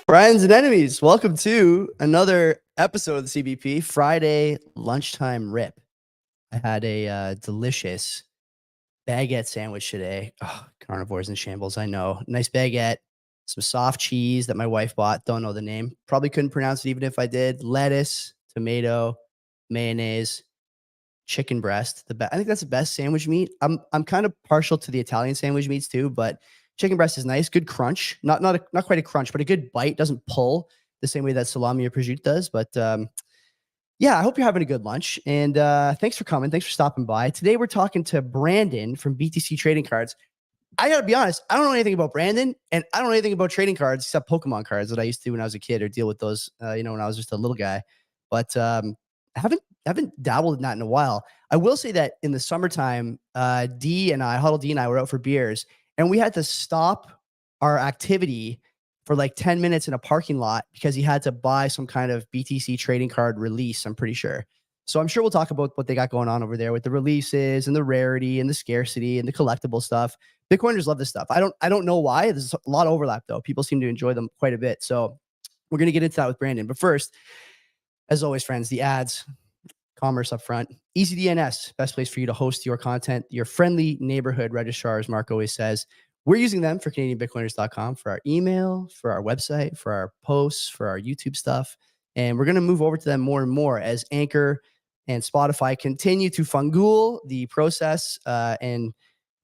Friends and enemies, welcome to another episode of the CBP Friday lunchtime rip. I had a delicious baguette sandwich today. Oh, carnivores in shambles, I know. Nice baguette, some soft cheese that my wife bought. Don't know the name. Probably couldn't pronounce it even if I did. Lettuce, tomato, mayonnaise, chicken breast. I think that's the best sandwich meat. I'm kind of partial to the Italian sandwich meats too, but chicken breast is nice, good crunch. Not quite a crunch, but a good bite. Doesn't pull the same way that salami or prosciutto does. But yeah, I hope you're having a good lunch. And thanks for coming. Thanks for stopping by. Today we're talking to Brandon from BTC Trading Cards. I gotta be honest, I don't know anything about Brandon, and I don't know anything about trading cards except Pokemon cards that I used to when I was a kid or deal with those, when I was just a little guy. But I haven't dabbled in that in a while. I will say that in the summertime, Huddle D and I were out for beers, and we had to stop our activity for like 10 minutes in a parking lot because he had to buy some kind of BTC trading card release, I'm pretty sure. So I'm sure we'll talk about what they got going on over there with the releases and the rarity and the scarcity and the collectible stuff. Bitcoiners love this stuff. I don't know why. There's a lot of overlap though. People seem to enjoy them quite a bit. So we're going to get into that with Brandon. But first, as always, friends, the ads, commerce up front. EasyDNS, best place for you to host your content. Your friendly neighborhood registrar, as Mark always says. We're using them for CanadianBitcoiners.com for our email, for our website, for our posts, for our YouTube stuff. And we're going to move over to them more and more as Anchor and Spotify continue to fungool the process and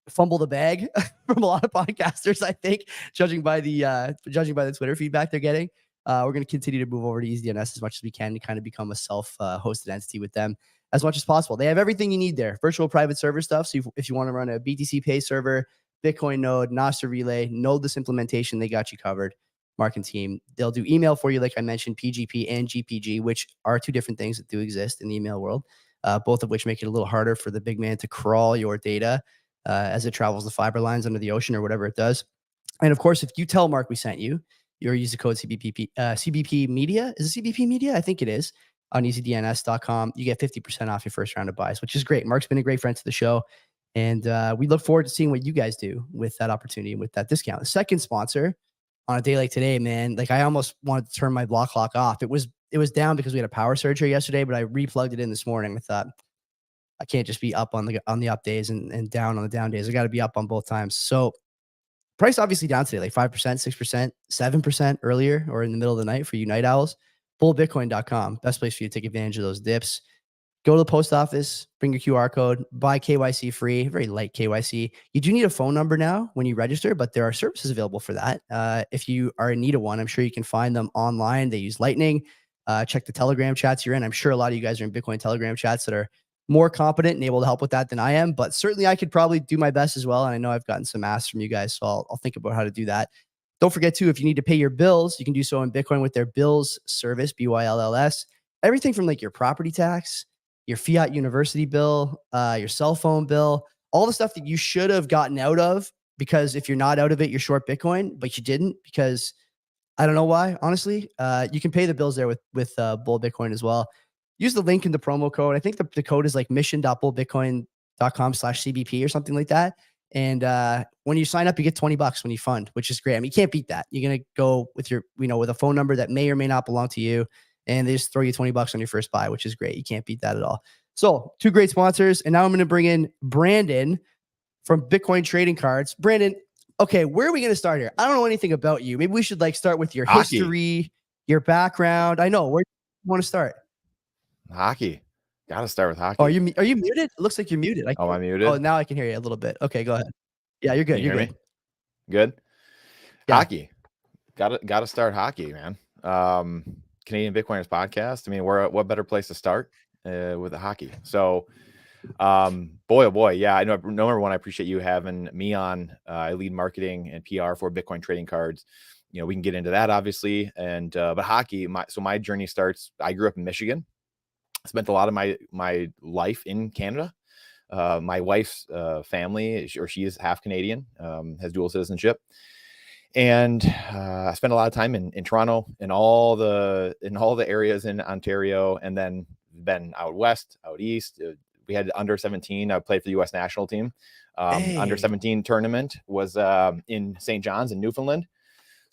fumble the bag from a lot of podcasters, I think, judging by the Twitter feedback they're getting. We're going to continue to move over to EasyDNS as much as we can to kind of become a self-hosted entity with them as much as possible. They have everything you need there. Virtual private server stuff. So if you want to run a BTC Pay server, Bitcoin node, Nostr Relay, Nodeless implementation, they got you covered. Mark and team. They'll do email for you, like I mentioned, PGP and GPG, which are two different things that do exist in the email world, both of which make it a little harder for the big man to crawl your data as it travels the fiber lines under the ocean or whatever it does. And of course, if you tell Mark we sent you, you'll use the code CBP Media. Is it CBP Media? I think it is. On easydns.com. You get 50% off your first round of buys, which is great. Mark's been a great friend to the show. And we look forward to seeing what you guys do with that opportunity and with that discount. The second sponsor on a day like today, man, like I almost wanted to turn my block clock off. It was down because we had a power surge here yesterday, but I replugged it in this morning. I thought I can't just be up on the up days and down on the down days. I got to be up on both times. So price obviously down today, like 5%, 6%, 7% earlier or in the middle of the night for you night owls. Bullbitcoin.com, best place for you to take advantage of those dips. Go to the post office, bring your QR code, buy KYC free, very light KYC. You do need a phone number now when you register, but there are services available for that. If you are in need of one, I'm sure you can find them online. They use Lightning. Check the Telegram chats you're in. I'm sure a lot of you guys are in Bitcoin Telegram chats that are more competent and able to help with that than I am, but certainly I could probably do my best as well. And I know I've gotten some asks from you guys, so I'll think about how to do that. Don't forget too, if you need to pay your bills, you can do so in Bitcoin with their bills service, BYLLS. Everything from like your property tax, your fiat university bill, your cell phone bill, all the stuff that you should have gotten out of, because if you're not out of it, you're short Bitcoin, but you didn't because I don't know why, honestly. You can pay the bills there with Bull Bitcoin as well. Use the link in the promo code. I think the code is like mission.bullbitcoin.com/CBP or something like that. And when you sign up, you get $20 when you fund, which is great. I mean, you can't beat that. You're going to go with with a phone number that may or may not belong to you, and they just throw you $20 on your first buy, which is great. You can't beat that at all. So two great sponsors. And now I'm going to bring in Brandon from Bitcoin Trading Cards. Brandon, okay, where are we going to start here? I don't know anything about you. Maybe we should like start with your history, your background. I know. Where do you want to start? Hockey. Got to start with hockey. Oh, are you muted? It looks like you're muted. Am I muted? Oh, now I can hear you a little bit. Okay, go ahead. Yeah, you're good. Can you hear good. Me? Good. Yeah. Hockey. Got to start hockey, man. Canadian Bitcoiners podcast. I mean, what better place to start with the hockey? So, boy, oh boy, yeah. I know. Number one, I appreciate you having me on. I lead marketing and PR for Bitcoin Trading Cards. You know, we can get into that obviously, and but hockey. My journey starts. I grew up in Michigan. Spent a lot of my life in Canada. My wife's family, she is half Canadian, has dual citizenship. And I spent a lot of time in Toronto, in all the areas in Ontario, and then been out west, out east. We had under 17. I played for the U.S. national team. Under 17 tournament was in St. John's in Newfoundland.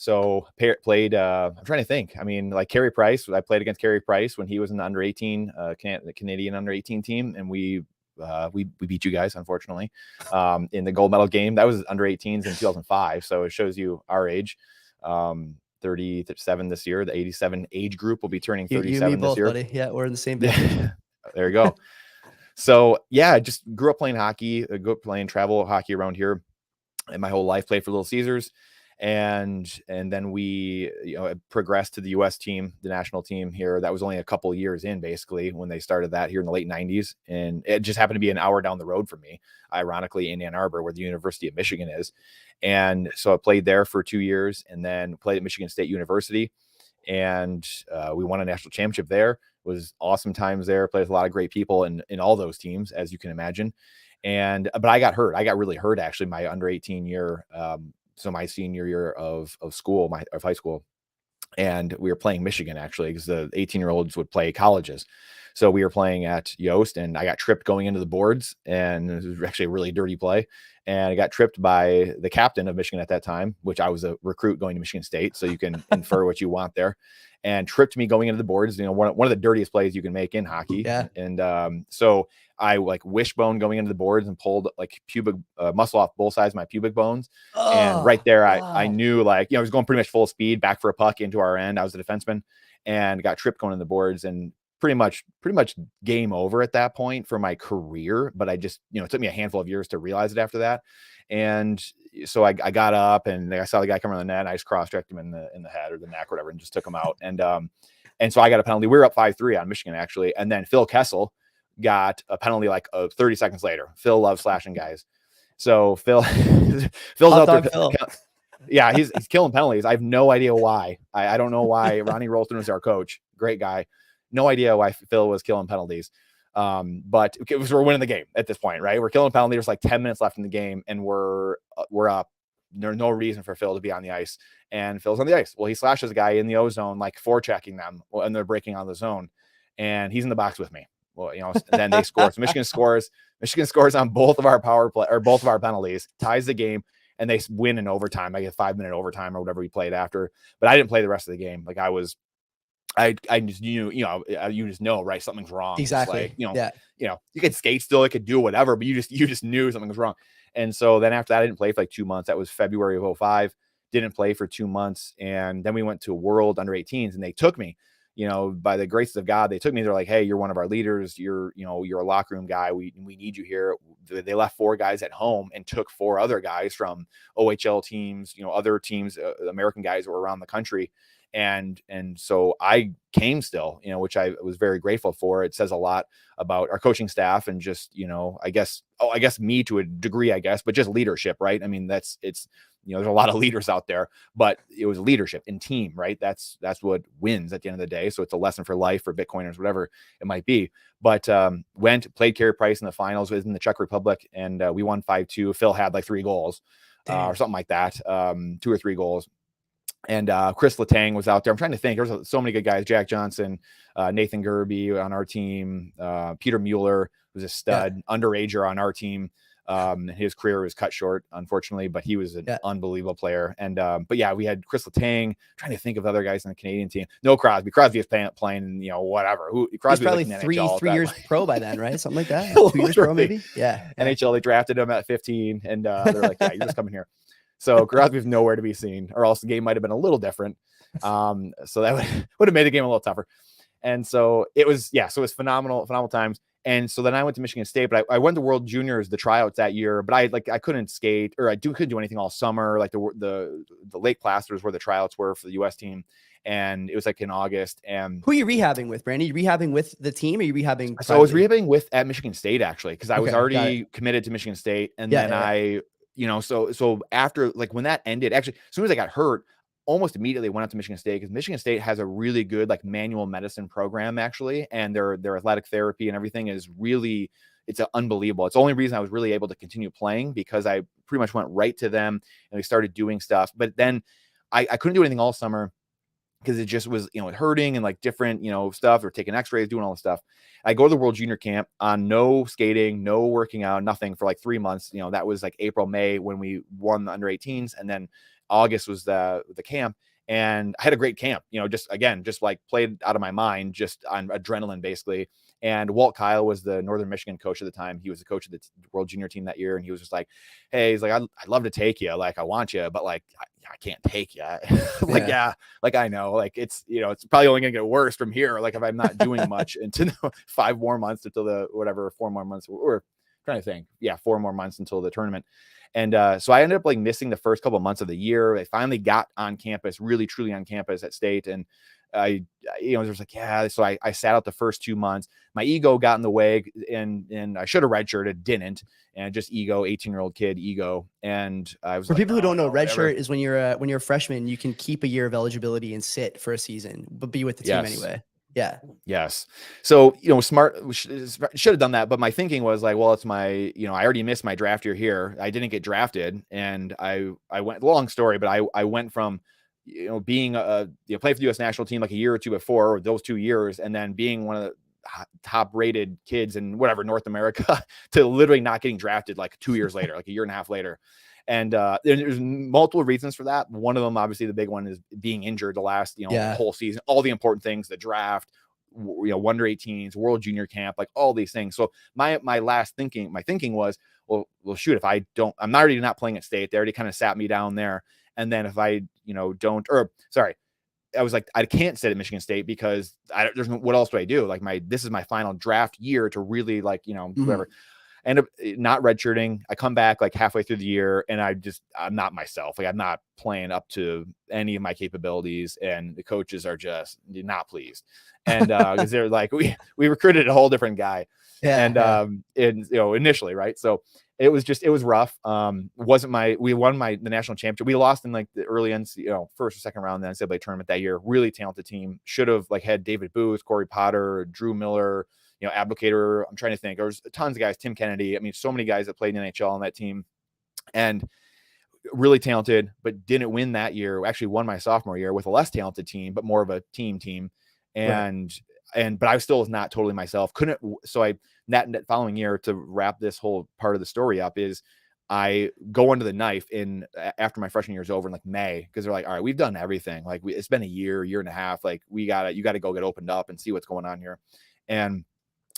So played, I'm trying to think. I mean, like Carey Price, I played against Carey Price when he was in the under 18, the Canadian under 18 team. And we beat you guys, unfortunately, in the gold medal game. That was under 18s in 2005. So it shows you our age. 37 this year. The 87 age group will be turning 37 you and me this both, year. buddy. Yeah, we're in the same vintage. Yeah. There you go. So yeah, I just grew up playing hockey, grew up playing travel hockey around here, and my whole life played for Little Caesars. And then we, progressed to the U.S. team, the national team here. That was only a couple of years in, basically, when they started that here in the late 90s. And it just happened to be an hour down the road from me, ironically, in Ann Arbor, where the University of Michigan is. And so I played there for 2 years and then played at Michigan State University. And we won a national championship there. It was awesome times there. Played with a lot of great people in all those teams, as you can imagine. But I got hurt. I got really hurt, actually, my under 18 year. So my senior year of school, of high school, and we were playing Michigan, actually, because the 18-year-olds would play colleges. So we were playing at Yost, and I got tripped going into the boards, and it was actually a really dirty play. And I got tripped by the captain of Michigan at that time, which I was a recruit going to Michigan State. So you can infer what you want there. And tripped me going into the boards, one of the dirtiest plays you can make in hockey. Yeah. And so I wishbone going into the boards and pulled pubic muscle off both sides of my pubic bones. And right there, I knew, I was going pretty much full speed back for a puck into our end. I was a defenseman and got tripped going in the boards, and pretty much game over at that point for my career. But I just, it took me a handful of years to realize it after that. And so I got up and I saw the guy come around the net, and I just cross-checked him in the head or the neck or whatever, and just took him out. And so I got a penalty. We were up 5-3 on Michigan, actually. And then Phil Kessel got a penalty 30 seconds later. Phil loves slashing guys. So Phil's out there. Phil. Yeah, he's killing penalties. I have no idea why. I don't know why. Ronnie Rolston was our coach. Great guy. No idea why Phil was killing penalties. But we're winning the game at this point, right? We're killing penalties. There's 10 minutes left in the game, and we're up. There's no reason for Phil to be on the ice, and Phil's on the ice. Well, he slashes a guy in the O zone, forechecking them, and they're breaking on the zone, and he's in the box with me. Well, then they score. So Michigan scores. Michigan scores on both of our power play or both of our penalties, ties the game, and they win in overtime. I get 5-minute overtime or whatever we played after, but I didn't play the rest of the game. I just knew, you just know, right? Something's wrong. Exactly. You could skate still, it could do whatever, but you just knew something was wrong. And so then after that, I didn't play for 2 months. That was February of 2005. Didn't play for 2 months. And then we went to World under 18s, and they took me, by the grace of God, they took me. They're like, hey, you're one of our leaders. You're a locker room guy. We need you here. They left 4 guys at home and took 4 other guys from OHL teams, other teams, American guys that were around the country. And so I came still, which I was very grateful for. It says a lot about our coaching staff and just, I guess me to a degree, but just leadership, right? I mean, there's a lot of leaders out there, but it was leadership and team, right? That's what wins at the end of the day. So it's a lesson for life for Bitcoiners, whatever it might be. But played Carey Price in the finals, was in the Czech Republic, and we won 5-2. Phil had 3 goals or something like that, 2 or 3 goals. And Chris Letang was out there. I'm trying to think. There's so many good guys. Jack Johnson, Nathan Gerby on our team. Peter Mueller was a stud, underager on our team. His career was cut short, unfortunately, but he was an unbelievable player. And but yeah, we had Chris Letang. I'm trying to think of other guys on the Canadian team. No Crosby. Crosby is playing, whatever. Crosby was probably 3 years pro by then, right? Something like that. 2 years pro, maybe. Yeah. NHL. They drafted him at 15, and they're like, yeah, you're just coming here. So Crosby's nowhere to be seen, or else the game might have been a little different. So that would have made the game a little tougher. And so it was phenomenal times. And so then I went to Michigan State, but I went to World Juniors, the tryouts that year, but I couldn't skate, or couldn't do anything all summer. The Lake Placid was where the tryouts were for the U.S. team. And it was in August. And who are you rehabbing with, Brandy? You rehabbing with the team, or are you rehabbing? So I was rehabbing at Michigan State, actually, because I was already committed to Michigan State. And so after, when that ended, actually, as soon as I got hurt, almost immediately went out to Michigan State, because Michigan State has a really good manual medicine program, actually, and their athletic therapy and everything is really, it's unbelievable. It's the only reason I was really able to continue playing, because I pretty much went right to them and we started doing stuff. But then I couldn't do anything all summer, because it just was, hurting and different, stuff, or taking x-rays, doing all this stuff. I go to the World Junior Camp on no skating, no working out, nothing for 3 months. That was April, May, when we won the under 18s. And then August was the camp. And I had a great camp, just like played out of my mind, just on adrenaline basically. And Walt Kyle was the Northern Michigan coach at the time. He was the coach of the World Junior team that year. And he was just like, hey, he's like, I'd love to take you. Like, I want you, but like, I can't take you. Like, yeah, like I know, like it's, it's probably only gonna get worse from here. Like if I'm not doing much until 5 more months until 4 more months, or trying to think. Yeah, 4 more months until the tournament. And so I ended up like missing the first couple of months of the year. I finally got on campus, really truly on campus at State. And I was like, yeah. So I sat out the first 2 months. My ego got in the way, and I should have redshirted, didn't. And just ego, 18-year-old kid ego. And I was for like, people who don't know, whatever. redshirt is when you're a freshman, you can keep a year of eligibility and sit for a season, but be with the team anyway. Yeah. Yes. So, smart should have done that. But my thinking was like, well, it's my, I already missed my draft year here. I didn't get drafted. And I went, long story, but I went from, being play for the U.S. national team like a year or two before, or those 2 years, and then being one of the top rated kids in whatever North America to literally not getting drafted like 2 years later, like a year and a half later. And there's multiple reasons for that. One of them, obviously, the big one is being injured the last, whole season, all the important things, the draft, under 18s, World Junior Camp, like all these things. So my thinking was, well, shoot, if I'm already not playing at State, they already kind of sat me down there. And then if I, I was like, I can't sit at Michigan State because what else do I do? Like this is my final draft year to really whatever. End up not redshirting. I come back like halfway through the year, and I'm not myself. Like I'm not playing up to any of my capabilities, and the coaches are just not pleased. And because they're like, we recruited a whole different guy, initially, right? So it was rough. We won the national championship. We lost in like the early first or second round of the NCAA tournament that year. Really talented team. Should have like had David Booth, Corey Potter, Drew Miller, Abdicator. I'm trying to think. There's tons of guys, Tim Kennedy. I mean, so many guys that played in the NHL on that team, and really talented, but didn't win that year. Actually won my sophomore year with a less talented team, but more of a team. And, but I still was not totally myself. So that following year, to wrap this whole part of the story up, is I go under the knife after my freshman year is over in like May, because they're like, all right, we've done everything. Like it's been a year and a half. Like you got to go get opened up and see what's going on here. And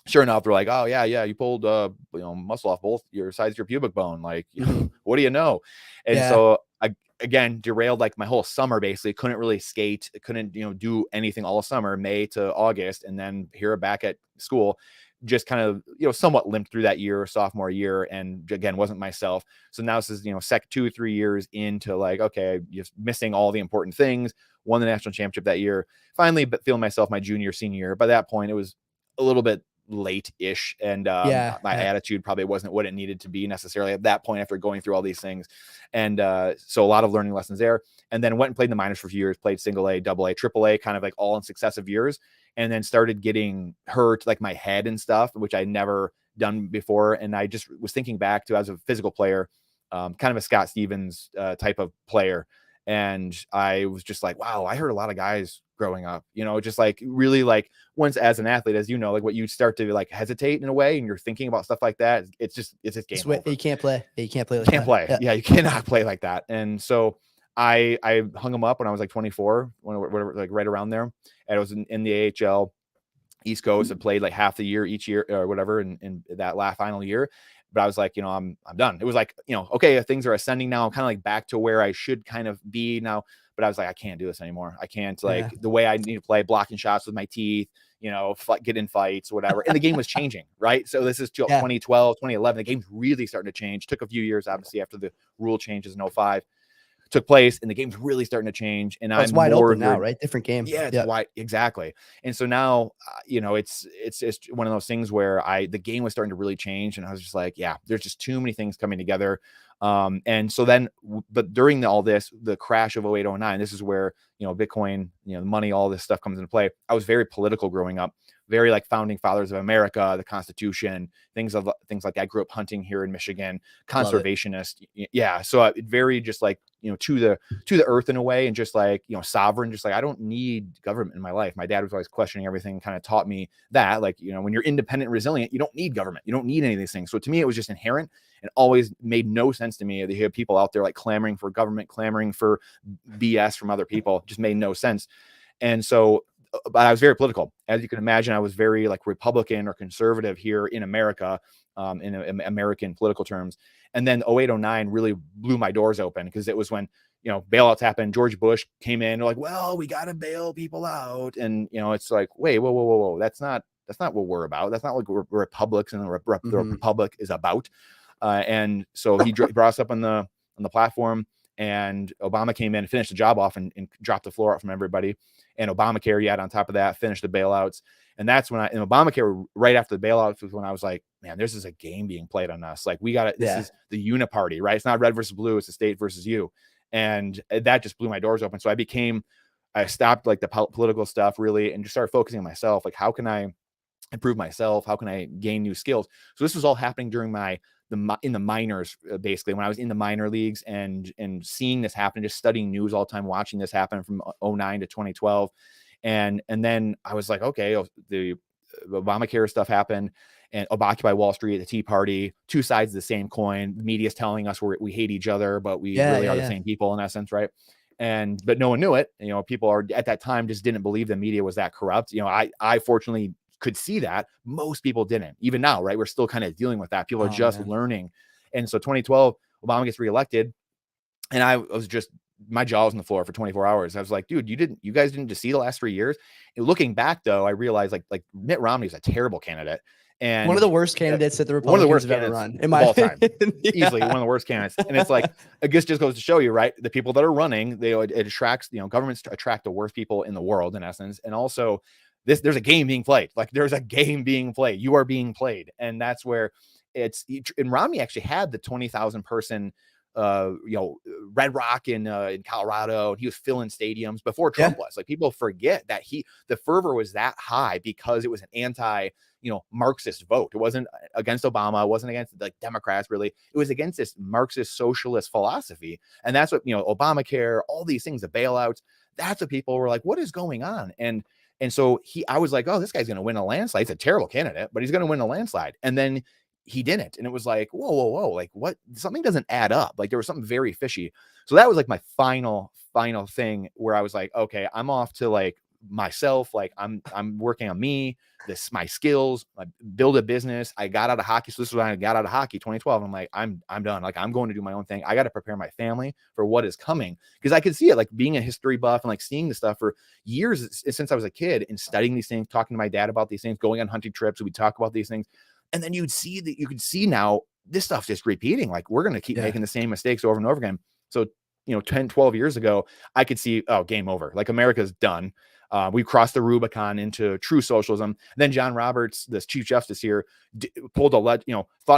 sure enough, they're like, oh yeah, you pulled muscle off both your sides of your pubic bone. Like, what do you know? And so I again derailed like my whole summer. Basically, couldn't really skate, couldn't do anything all summer, May to August, and then here back at school, just kind of somewhat limped through that year, sophomore year, and again wasn't myself. So now this is 2 or 3 years into like, okay, just missing all the important things. Won the national championship that year, finally, but feeling myself my junior, senior year. By that point, it was a little bit late-ish, and my attitude probably wasn't what it needed to be necessarily at that point after going through all these things. And so a lot of learning lessons there. And then went and played in the minors for a few years, played single A, double A, triple A, kind of like all in successive years, and then started getting hurt like my head and stuff, which I never done before. And I just was thinking back to, as a physical player, kind of a Scott Stevens type of player. And I was just like, wow, I heard a lot of guys growing up, just like really like once as an athlete, as like what you start to like hesitate in a way, and you're thinking about stuff like that. It's just game over. You can't play. You can't play. Yeah, you cannot play like that. And so I hung them up when I was like 24, whatever, like right around there. And I was in the AHL East Coast and played like half the year each year or whatever in that last final year. But I was like, I'm done. It was like, okay, things are ascending now. I'm kind of like back to where I should kind of be now. But I was like, I can't do this anymore. I can't the way I need to play, blocking shots with my teeth, get in fights, whatever. And the game was changing, right? So this is 2012, 2011. The game's really starting to change. Took a few years, obviously, after the rule changes in 2005 took place, and the game's really starting to change. And it's wide open now, right? Different game. Yeah, it's wide, exactly. And so now, it's one of those things where the game was starting to really change, and I was just like, yeah, there's just too many things coming together. And so then, but during all this, the crash of 08, 09, this is where, Bitcoin, the money, all this stuff comes into play. I was very political growing up, very like founding fathers of America, the Constitution, things like that. I grew up hunting here in Michigan, conservationist. Yeah. So it very just like, to the earth in a way, and just like, sovereign, just like, I don't need government in my life. My dad was always questioning everything, kind of taught me that, like, when you're independent and resilient, you don't need government. You don't need any of these things. So to me, it was just inherent, and always made no sense to me that you have people out there like clamoring for government, clamoring for BS from other people. It just made no sense. And so, but I was very political. As you can imagine, I was very like Republican or conservative here in America, in American political terms. And then 0809 really blew my doors open, because it was when, bailouts happened. George Bush came in, like, well, we got to bail people out. And, it's like, wait, whoa. That's not what we're about. That's not what we're republics and the republic is about. And so he brought us up on the platform, and Obama came in, finished the job off, and dropped the floor out from everybody. And Obamacare, yet on top of that, finished the bailouts. And that's when in Obamacare, right after the bailouts, was when I was like, man, this is a game being played on us. Like, we got it. This is the uniparty, right? It's not red versus blue. It's the state versus you. And that just blew my doors open. So I stopped like the political stuff really, and just started focusing on myself. Like, how can I improve myself? How can I gain new skills? So this was all happening during in the minors, basically, when I was in the minor leagues, and seeing this happen, just studying news all the time, watching this happen from 09 to 2012. And then I was like, okay, the Obamacare stuff happened, and Occupy Wall Street, the Tea Party, two sides of the same coin. The media is telling us we hate each other, but we really are the same people in essence, right? But no one knew it. People at that time just didn't believe the media was that corrupt. I fortunately could see that. Most people didn't. Even now, right? We're still kind of dealing with that. People are just learning. And so 2012, Obama gets reelected, and I was just, my jaw was on the floor for 24 hours. I was like, dude, you guys didn't just see the last 3 years. And looking back though, I realized like Mitt Romney is a terrible candidate. And one of the worst candidates that the Republicans have ever run in my all time. Easily one of the worst candidates. And it's like, I guess just goes to show you, right? The people that are running, it attracts, governments attract the worst people in the world in essence. And also there's a game being played. Like, there's a game being played. You are being played. And that's where and Romney actually had the 20,000 person Red Rock in Colorado, and he was filling stadiums before Trump was. Like, people forget that the fervor was that high because it was an anti Marxist vote. It wasn't against Obama. It wasn't against like Democrats, really. It was against this Marxist socialist philosophy. And that's what, Obamacare, all these things, the bailouts, that's what people were like, what is going on? And so I was like, oh, this guy's going to win a landslide. He's a terrible candidate, but he's going to win a landslide. And then he didn't. And it was like, whoa. Like, what? Something doesn't add up. Like, there was something very fishy. So that was like my final thing where I was like, okay, I'm off to like myself. Like, I'm working on me, my skills, build a business. I got out of hockey. So this is when I got out of hockey, 2012. I'm like, I'm done. Like, I'm going to do my own thing. I got to prepare my family for what is coming, because I could see it, like being a history buff and like seeing the stuff for years since I was a kid, and studying these things, talking to my dad about these things, going on hunting trips. We talk about these things. And then you could see now this stuff's just repeating. Like, we're going to keep making the same mistakes over and over again. So, 10, 12 years ago, I could see, oh, game over. Like, America's done. We crossed the Rubicon into true socialism. Then John Roberts, this Chief Justice here, thought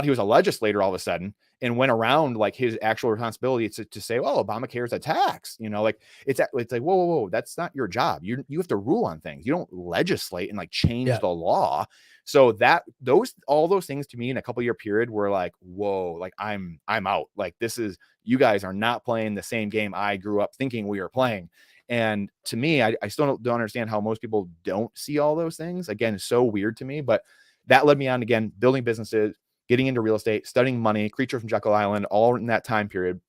he was a legislator all of a sudden, and went around like his actual responsibility to say, well, Obamacare is a tax. Like, it's like, whoa, that's not your job. You have to rule on things. You don't legislate and like change the law. So all those things to me in a couple year period were like, whoa, like I'm out. Like, you guys are not playing the same game I grew up thinking we were playing. And to me, I still don't understand how most people don't see all those things. Again, it's so weird to me, but that led me on, again, building businesses, getting into real estate, studying money, Creature from Jekyll Island, all in that time period,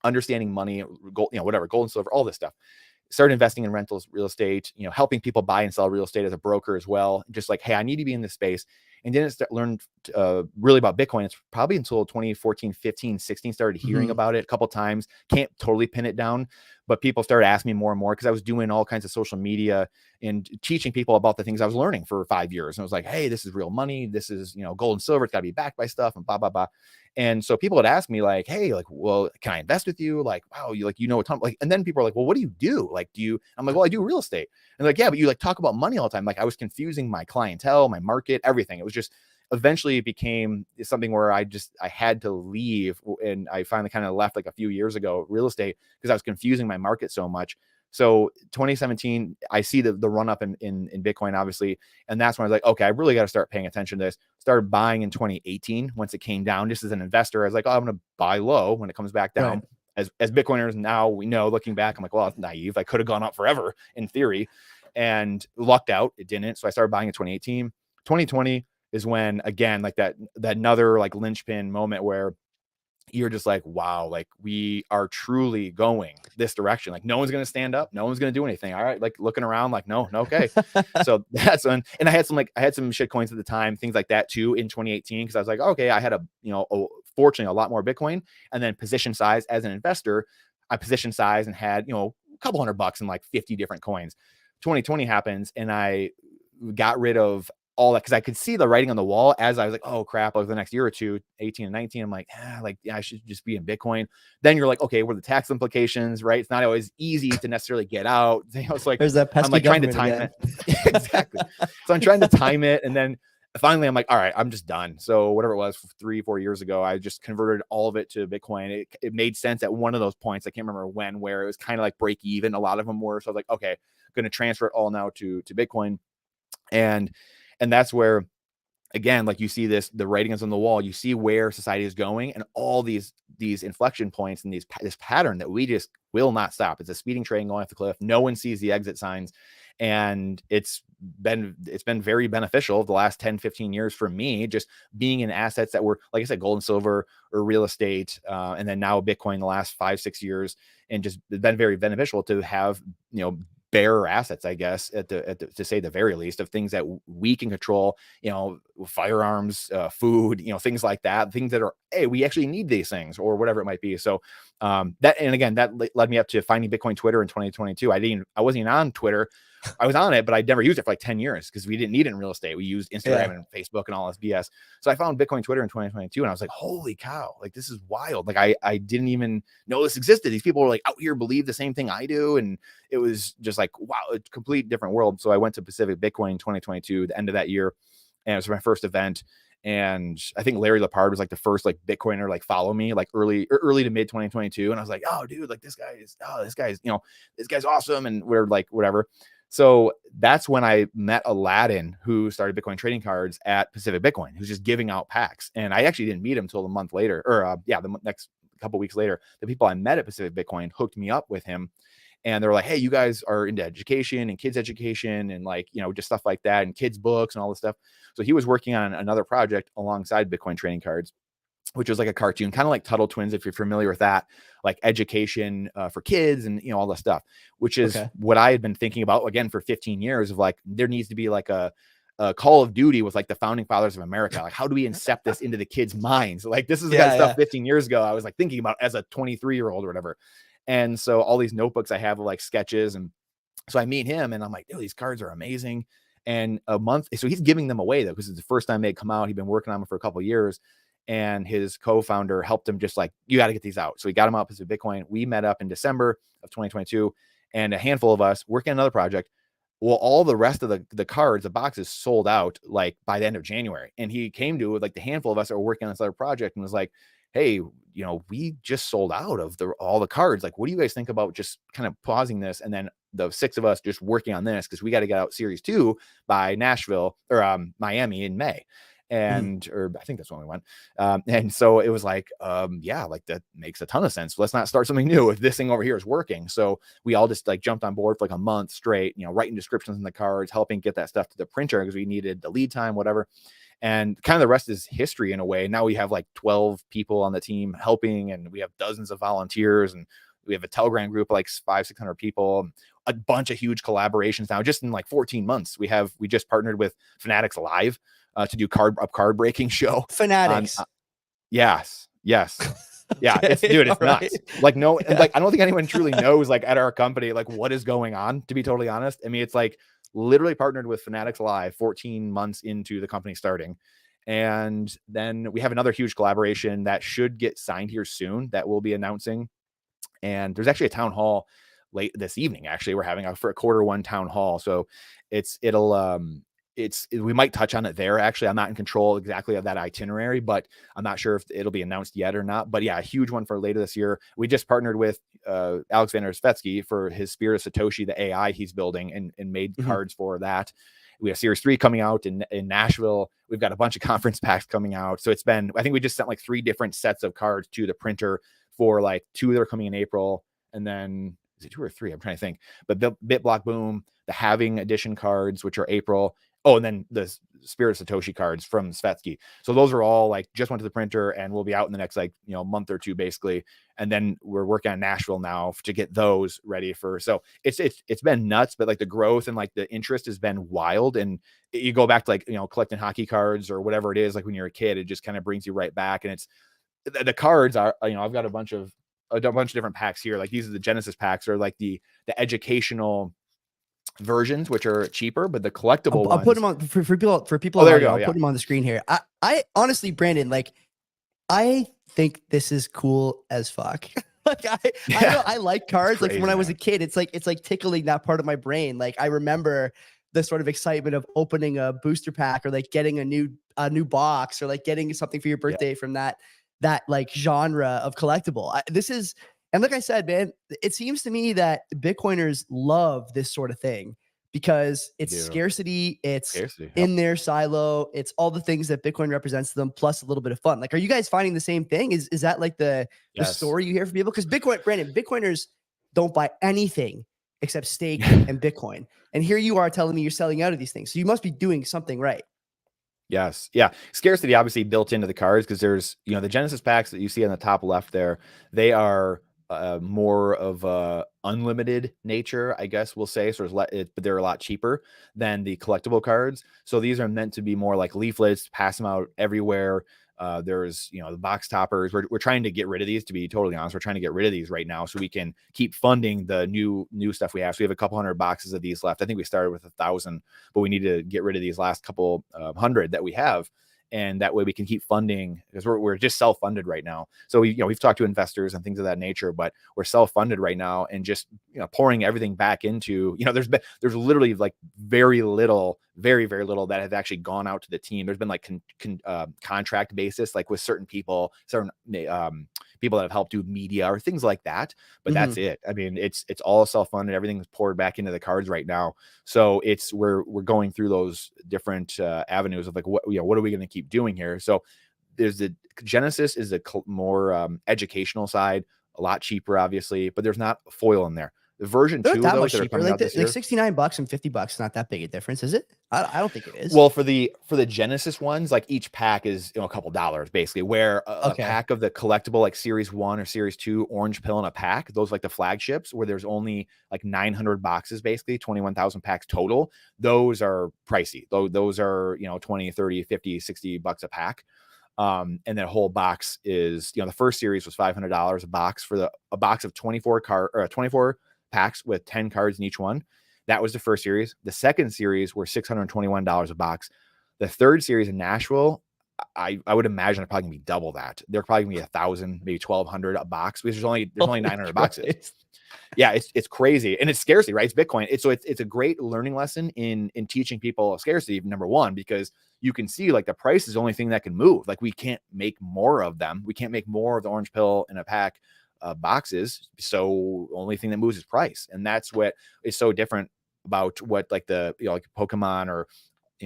understanding money, gold, whatever, gold and silver, all this stuff. Started investing in rentals, real estate, helping people buy and sell real estate as a broker as well. Just like, hey, I need to be in this space. And didn't learn really about Bitcoin. It's probably until 2014, 15, 16, started hearing about it a couple times. Can't totally pin it down, but people started asking me more and more, because I was doing all kinds of social media and teaching people about the things I was learning for 5 years. And I was like, hey, this is real money. This is, gold and silver. It's got to be backed by stuff and blah, blah, blah. And so people would ask me like, hey, like, well, can I invest with you? Like, wow, you know a ton. Like, and then people are like, well, what do you do? Like, I'm like, well, I do real estate. And like, yeah, but you like talk about money all the time. Like, I was confusing my clientele, my market, everything. It was just, eventually it became something where I had to leave. And I finally kind of left like a few years ago, real estate, because I was confusing my market so much. So 2017, I see the run up in Bitcoin, obviously. And that's when I was like, okay, I really got to start paying attention to this. Started buying in 2018 once it came down, just as an investor. I was like, oh, I'm going to buy low when it comes back down. Right. as Bitcoiners now, we know, looking back, I'm like, well, it's naive. I could have gone up forever in theory, and lucked out. It didn't. So I started buying in 2018. 2020 is when, again, like that another like linchpin moment where you're just like, wow, like we are truly going this direction. Like no one's going to stand up. No one's going to do anything. All right. Like looking around like, no, okay. So that's when, and I had some shit coins at the time, things like that too in 2018. Cause I was like, okay, I had fortunately a lot more Bitcoin, and then position size as an investor, I position size and had, a couple $100 in like 50 different coins. 2020 happens and I got rid of all that because I could see the writing on the wall as I was like, oh crap, over the next year or two, 18 and 19, I'm like, I should just be in Bitcoin. Then you're like, okay, what are the tax implications, right? It's not always easy to necessarily get out. It's like, there's that pesky I'm like trying to time again. it. Exactly. So I'm trying to time it. And then finally I'm like, all right, I'm just done. So whatever it was 3-4 years ago, I just converted all of it to Bitcoin. It made sense at one of those points. I can't remember when, where it was kind of like break even. A lot of them were. So I was like, okay, I'm going to transfer it all now to Bitcoin. And that's where, again, like you see the writing is on the wall, you see where society is going, and all these inflection points and this pattern that we just will not stop. It's a speeding train going off the cliff. No one sees the exit signs. And it's been very beneficial the last 10-15 years for me, just being in assets that were, like I said, gold and silver or real estate, and then now Bitcoin the last 5-6 years, and just been very beneficial to have, bearer assets, I guess, to say the very least, of things that we can control, firearms, food, things like that, things that are, hey, we actually need these things or whatever it might be. So that led me up to finding Bitcoin Twitter in 2022. I wasn't even on Twitter. I was on it, but I'd never used it for like 10 years because we didn't need it in real estate. We used Instagram and Facebook and all this BS. So I found Bitcoin Twitter in 2022 and I was like, holy cow, like this is wild. Like I didn't even know this existed. These people were like out here believe the same thing I do. And it was just like, wow, a complete different world. So I went to Pacific Bitcoin 2022, the end of that year. And it was my first event. And I think Larry Lepard was like the first like Bitcoiner, like follow me like early to mid 2022. And I was like, oh dude, like this guy's awesome. And whatever. So that's when I met Aladdin, who started Bitcoin trading cards at Pacific Bitcoin, who's just giving out packs. And I actually didn't meet him until a month later, or the next couple weeks later. The people I met at Pacific Bitcoin hooked me up with him. And they're like, hey, you guys are into education and kids education and like, just stuff like that and kids books and all this stuff. So he was working on another project alongside Bitcoin trading cards, which was like a cartoon, kind of like Tuttle Twins, if you're familiar with that, like education for kids and, all that stuff, which is what I had been thinking about, again, for 15 years of like, there needs to be like a Call of Duty with like the founding fathers of America. Like, how do we incept this into the kids' minds? Like, this is the kind of stuff 15 years ago I was like thinking about as a 23-year-old or whatever. And so all these notebooks I have of like sketches. And so I meet him and I'm like, dude, these cards are amazing. And a month, so he's giving them away though, because it's the first time they'd come out. He'd been working on them for a couple of years. And his co-founder helped him, just like, you got to get these out. So he got them out because of Bitcoin. We met up in December of 2022, and a handful of us working on another project. Well, all the rest of the cards, the boxes sold out like by the end of January. And he came to like the handful of us that were working on this other project and was like, hey, we just sold out of all the cards. Like, what do you guys think about just kind of pausing this? And then the 6 of us just working on this, because we got to get out series 2 by Nashville or Miami in May. And or I think that's when we went. And so it was like, like that makes a ton of sense. Let's not start something new if this thing over here is working. So we all just like jumped on board for like a month straight, writing descriptions in the cards, helping get that stuff to the printer because we needed the lead time, whatever. And kind of the rest is history in a way. Now we have like 12 people on the team helping, and we have dozens of volunteers, and we have a Telegram group of like 500-600 people, a bunch of huge collaborations now. Just in like 14 months, we just partnered with Fanatics Live to do a card breaking show. Fanatics. Yes. Yeah. It's nuts. Right. Like, no, and like, I don't think anyone truly knows like at our company, like what is going on, to be totally honest. I mean, it's like literally partnered with Fanatics Live 14 months into the company starting. And then we have another huge collaboration that should get signed here soon that we'll be announcing. And there's actually a town hall late this evening. Actually, we're having for a Q1 town hall. So we might touch on it there. Actually, I'm not in control exactly of that itinerary, but I'm not sure if it'll be announced yet or not. But yeah, a huge one for later this year. We just partnered with Alexander Svetsky for his Spirit of Satoshi, the AI he's building, and made cards for that. We have series 3 coming out in Nashville. We've got a bunch of conference packs coming out. So I think we just sent like 3 different sets of cards to the printer for like 2 that are coming in April. And then is it 2 or 3? I'm trying to think. But BitBlock Boom, the Halving Edition cards, which are April. Oh, and then the Spirit Satoshi cards from Svetsky. So those are all like just went to the printer and will be out in the next like, month or 2 basically. And then we're working on Nashville now to get those ready for. So it's been nuts, but like the growth and like the interest has been wild. And you go back to like, collecting hockey cards or whatever it is, like when you're a kid, it just kind of brings you right back. And it's the cards are, I've got a bunch of different packs here. Like these are the Genesis packs, or like the educational versions, which are cheaper, but the collectible I'll ones. put them on for people. Oh, there you go. I'll put them on the screen here. I honestly, Brandon, like, I think this is cool as fuck. Like I like cards. Crazy, like when I was a kid, it's like tickling that part of my brain. Like I remember the sort of excitement of opening a booster pack, or like getting a new box, or like getting something for your birthday from that like genre of collectible. And like I said, man, it seems to me that Bitcoiners love this sort of thing because it's scarcity. It's in their silo. It's all the things that Bitcoin represents to them, plus a little bit of fun. Like, are you guys finding the same thing? Is that like the story you hear from people? Because Bitcoiners don't buy anything except stake and Bitcoin. And here you are telling me you're selling out of these things. So you must be doing something right. Yes. Yeah. Scarcity obviously built into the cards, because there's, the Genesis packs that you see on the top left there, they are more of a unlimited nature, I guess we'll say. So but they're a lot cheaper than the collectible cards. So these are meant to be more like leaflets, pass them out everywhere. There's, the box toppers. We're trying to get rid of these, to be totally honest. We're trying to get rid of these right now so we can keep funding the new stuff we have. So we have a couple hundred boxes of these left. I think we started with 1,000, but we need to get rid of these last couple hundred that we have. And that way we can keep funding, because we're just self-funded right now. So we've talked to investors and things of that nature, but we're self-funded right now, and just pouring everything back into, there's literally like very little that has actually gone out to the team. There's been like contract basis, like with certain people that have helped do media or things like that, but that's it. I mean, it's all self-funded. Everything's poured back into the cards right now. So we're going through those different avenues of like, what are we going to keep doing here? So there's the Genesis is a more educational side, a lot cheaper, obviously, but there's not foil in there. The version 2 of those that are coming out this year, like $69 and $50, not that big a difference, is it? I don't think it is. Well, for the Genesis ones, like each pack is a couple dollars basically. Where a pack of the collectible, like Series 1 or Series 2 orange pill in a pack, those like the flagships, where there's only like 900 boxes, basically 21,000 packs total. Those are pricey. Those are 20, 30, 50, $60 a pack. And then a whole box is, the first series was $500 a box for a box of 24 packs with 10 cards in each one. That was the first series. The second series were $621 a box. The third series in Nashville, I would imagine, probably gonna be double that. They're probably gonna be 1,000, maybe 1,200 a box, because there's only 900 boxes. Yeah, it's crazy, and it's scarcity, right? It's Bitcoin. It's a great learning lesson in teaching people scarcity. Number one, because you can see like the price is the only thing that can move. Like we can't make more of them. We can't make more of the orange pill in a pack boxes. So only thing that moves is price, and that's what is so different about what like the like Pokemon or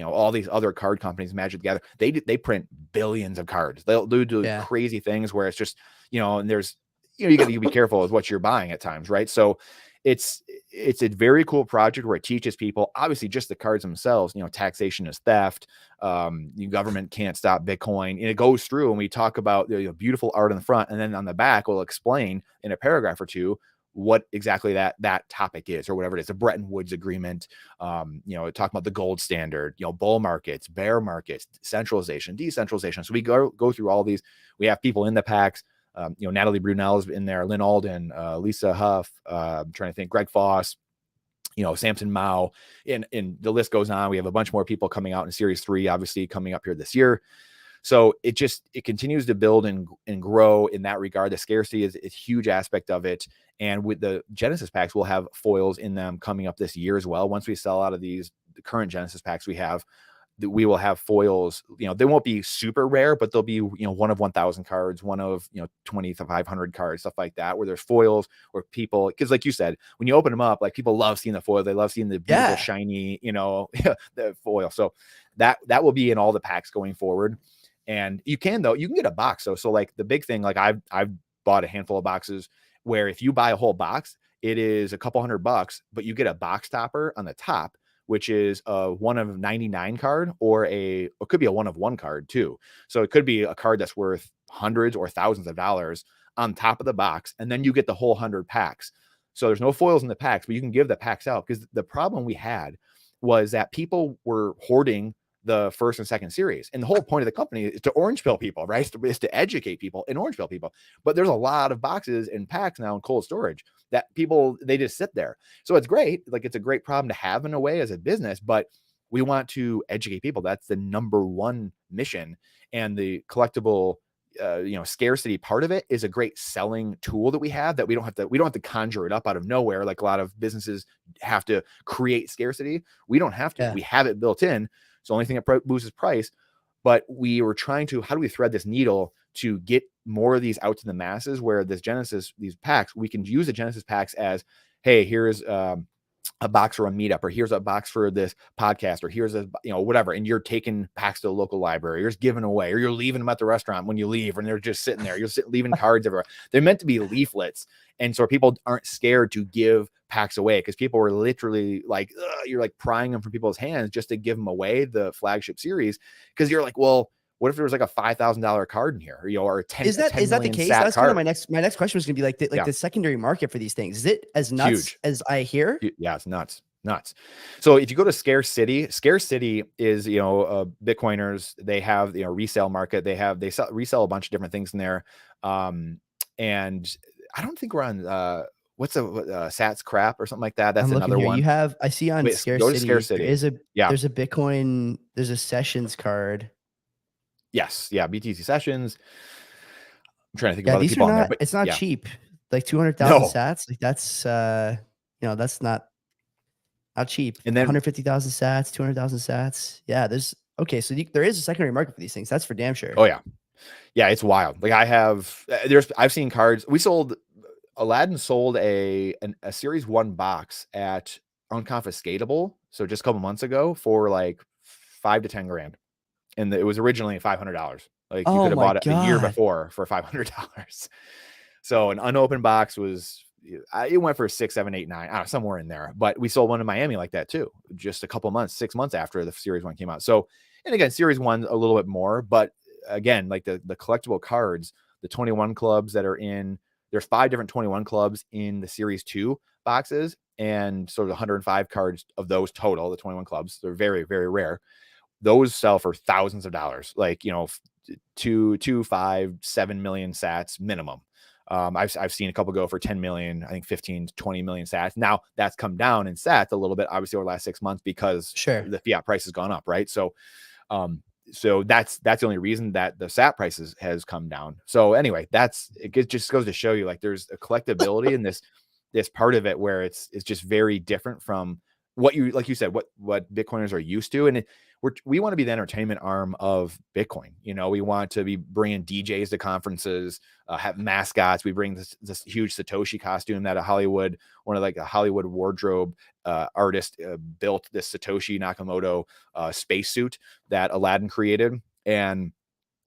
all these other card companies, Magic the Gathering. They print billions of cards. They'll do crazy things where it's just and there's you got to be careful with what you're buying at times, right? So it's a very cool project where it teaches people, obviously, just the cards themselves. Taxation is theft. Government can't stop Bitcoin, and it goes through, and we talk about the beautiful art in the front, and then on the back we'll explain in a paragraph or two what exactly that topic is, or whatever it is. The Bretton Woods Agreement, talking about the gold standard, bull markets, bear markets, centralization, decentralization. So we go through all these. We have people in the packs. Natalie Brunell's in there, Lynn Alden, Lisa Huff, I'm trying to think, Greg Foss, Samson Mao, and the list goes on. We have a bunch more people coming out in Series 3, obviously coming up here this year. So it continues to build and grow in that regard. The scarcity is a huge aspect of it. And with the Genesis packs, we'll have foils in them coming up this year as well. Once we sell out of the current Genesis packs we have, we will have foils. They won't be super rare, but they'll be, one of 1,000 cards, one of, 2,500 cards, stuff like that, where there's foils where people, because like you said, when you open them up, like people love seeing the foil. They love seeing the beautiful, shiny, the foil. So that will be in all the packs going forward. And you can get a box though. So like the big thing, like I've bought a handful of boxes where if you buy a whole box, it is a couple $100, but you get a box topper on the top, which is a 1 of 99 card, or it could be a 1 of 1 card too. So it could be a card that's worth hundreds or thousands of dollars on top of the box. And then you get the whole 100 packs. So there's no foils in the packs, but you can give the packs out, because the problem we had was that people were hoarding the first and second series. And the whole point of the company is to orange pill people, right? Is to educate people and orange pill people. But there's a lot of boxes and packs now in cold storage that people, they just sit there. So it's great. Like, it's a great problem to have in a way as a business, but we want to educate people. That's the number one mission. And the collectible, scarcity part of it is a great selling tool that we have, that we don't have to conjure it up out of nowhere. Like a lot of businesses have to create scarcity. We don't have to, we have it built in. It's the only thing that boosts price. But we were trying to, how do we thread this needle to get more of these out to the masses, where this Genesis, these packs, we can use the Genesis packs as, hey, here's a box for a meetup, or here's a box for this podcast, or here's a, whatever. And you're taking packs to the local library, you're just giving away, or you're leaving them at the restaurant when you leave, and they're just sitting there. You're leaving cards everywhere. They're meant to be leaflets. And so people aren't scared to give packs away, because people were literally like, you're like prying them from people's hands just to give them away, the flagship series. Because you're like, well, what if there was like a $5,000 card in here, or a 10? Is that the case? That's kind of my next question was going to be like the secondary market for these things. Is it as nuts as I hear? Yeah, it's nuts. So if you go to Scarce City is, Bitcoiners, they have, resale market. They resell a bunch of different things in there. And I don't think we're on, what's a Sats crap or something like that. That's another one. I see on Scarce City, there's a Bitcoin, there's a Sessions card. Yes. Yeah. BTC Sessions. I'm trying to think about the people on there, but it's not cheap. Like 200,000 sats. Like that's, that's not cheap. And then 150,000 sats, 200,000 sats. Yeah. So there is a secondary market for these things. That's for damn sure. Oh yeah. Yeah. It's wild. Like I've seen cards. Aladdin sold a series 1 box at Unconfiscatable. So just a couple months ago for like $5 to $10,000. And it was originally $500. Like you could have bought it a year before for $500. So an unopened box it went for 6, 7, 8, 9, somewhere in there. But we sold one in Miami like that too, just a couple months, 6 months after the series 1 came out. So, and again, series 1 a little bit more, but again, like the collectible cards, the 21 clubs that are in, there's 5 different 21 clubs in the series 2 boxes, and sort of 105 cards of those total, the 21 clubs. They're very, very rare. Those sell for thousands of dollars, like, 2, 5, 7 million sats minimum. I've seen a couple go for 10 million, I think 15 to 20 million sats. Now that's come down in sats a little bit, obviously, over the last 6 months, because the fiat price has gone up. Right. So that's the only reason that the sat prices has come down. So anyway, it just goes to show you, like, there's a collectability in this part of it where it's just very different from what like you said, what Bitcoiners are used to. And we want to be the entertainment arm of Bitcoin. We want to be bringing DJs to conferences, have mascots. We bring this huge Satoshi costume that a Hollywood wardrobe artist built, this Satoshi Nakamoto spacesuit that Aladdin created. And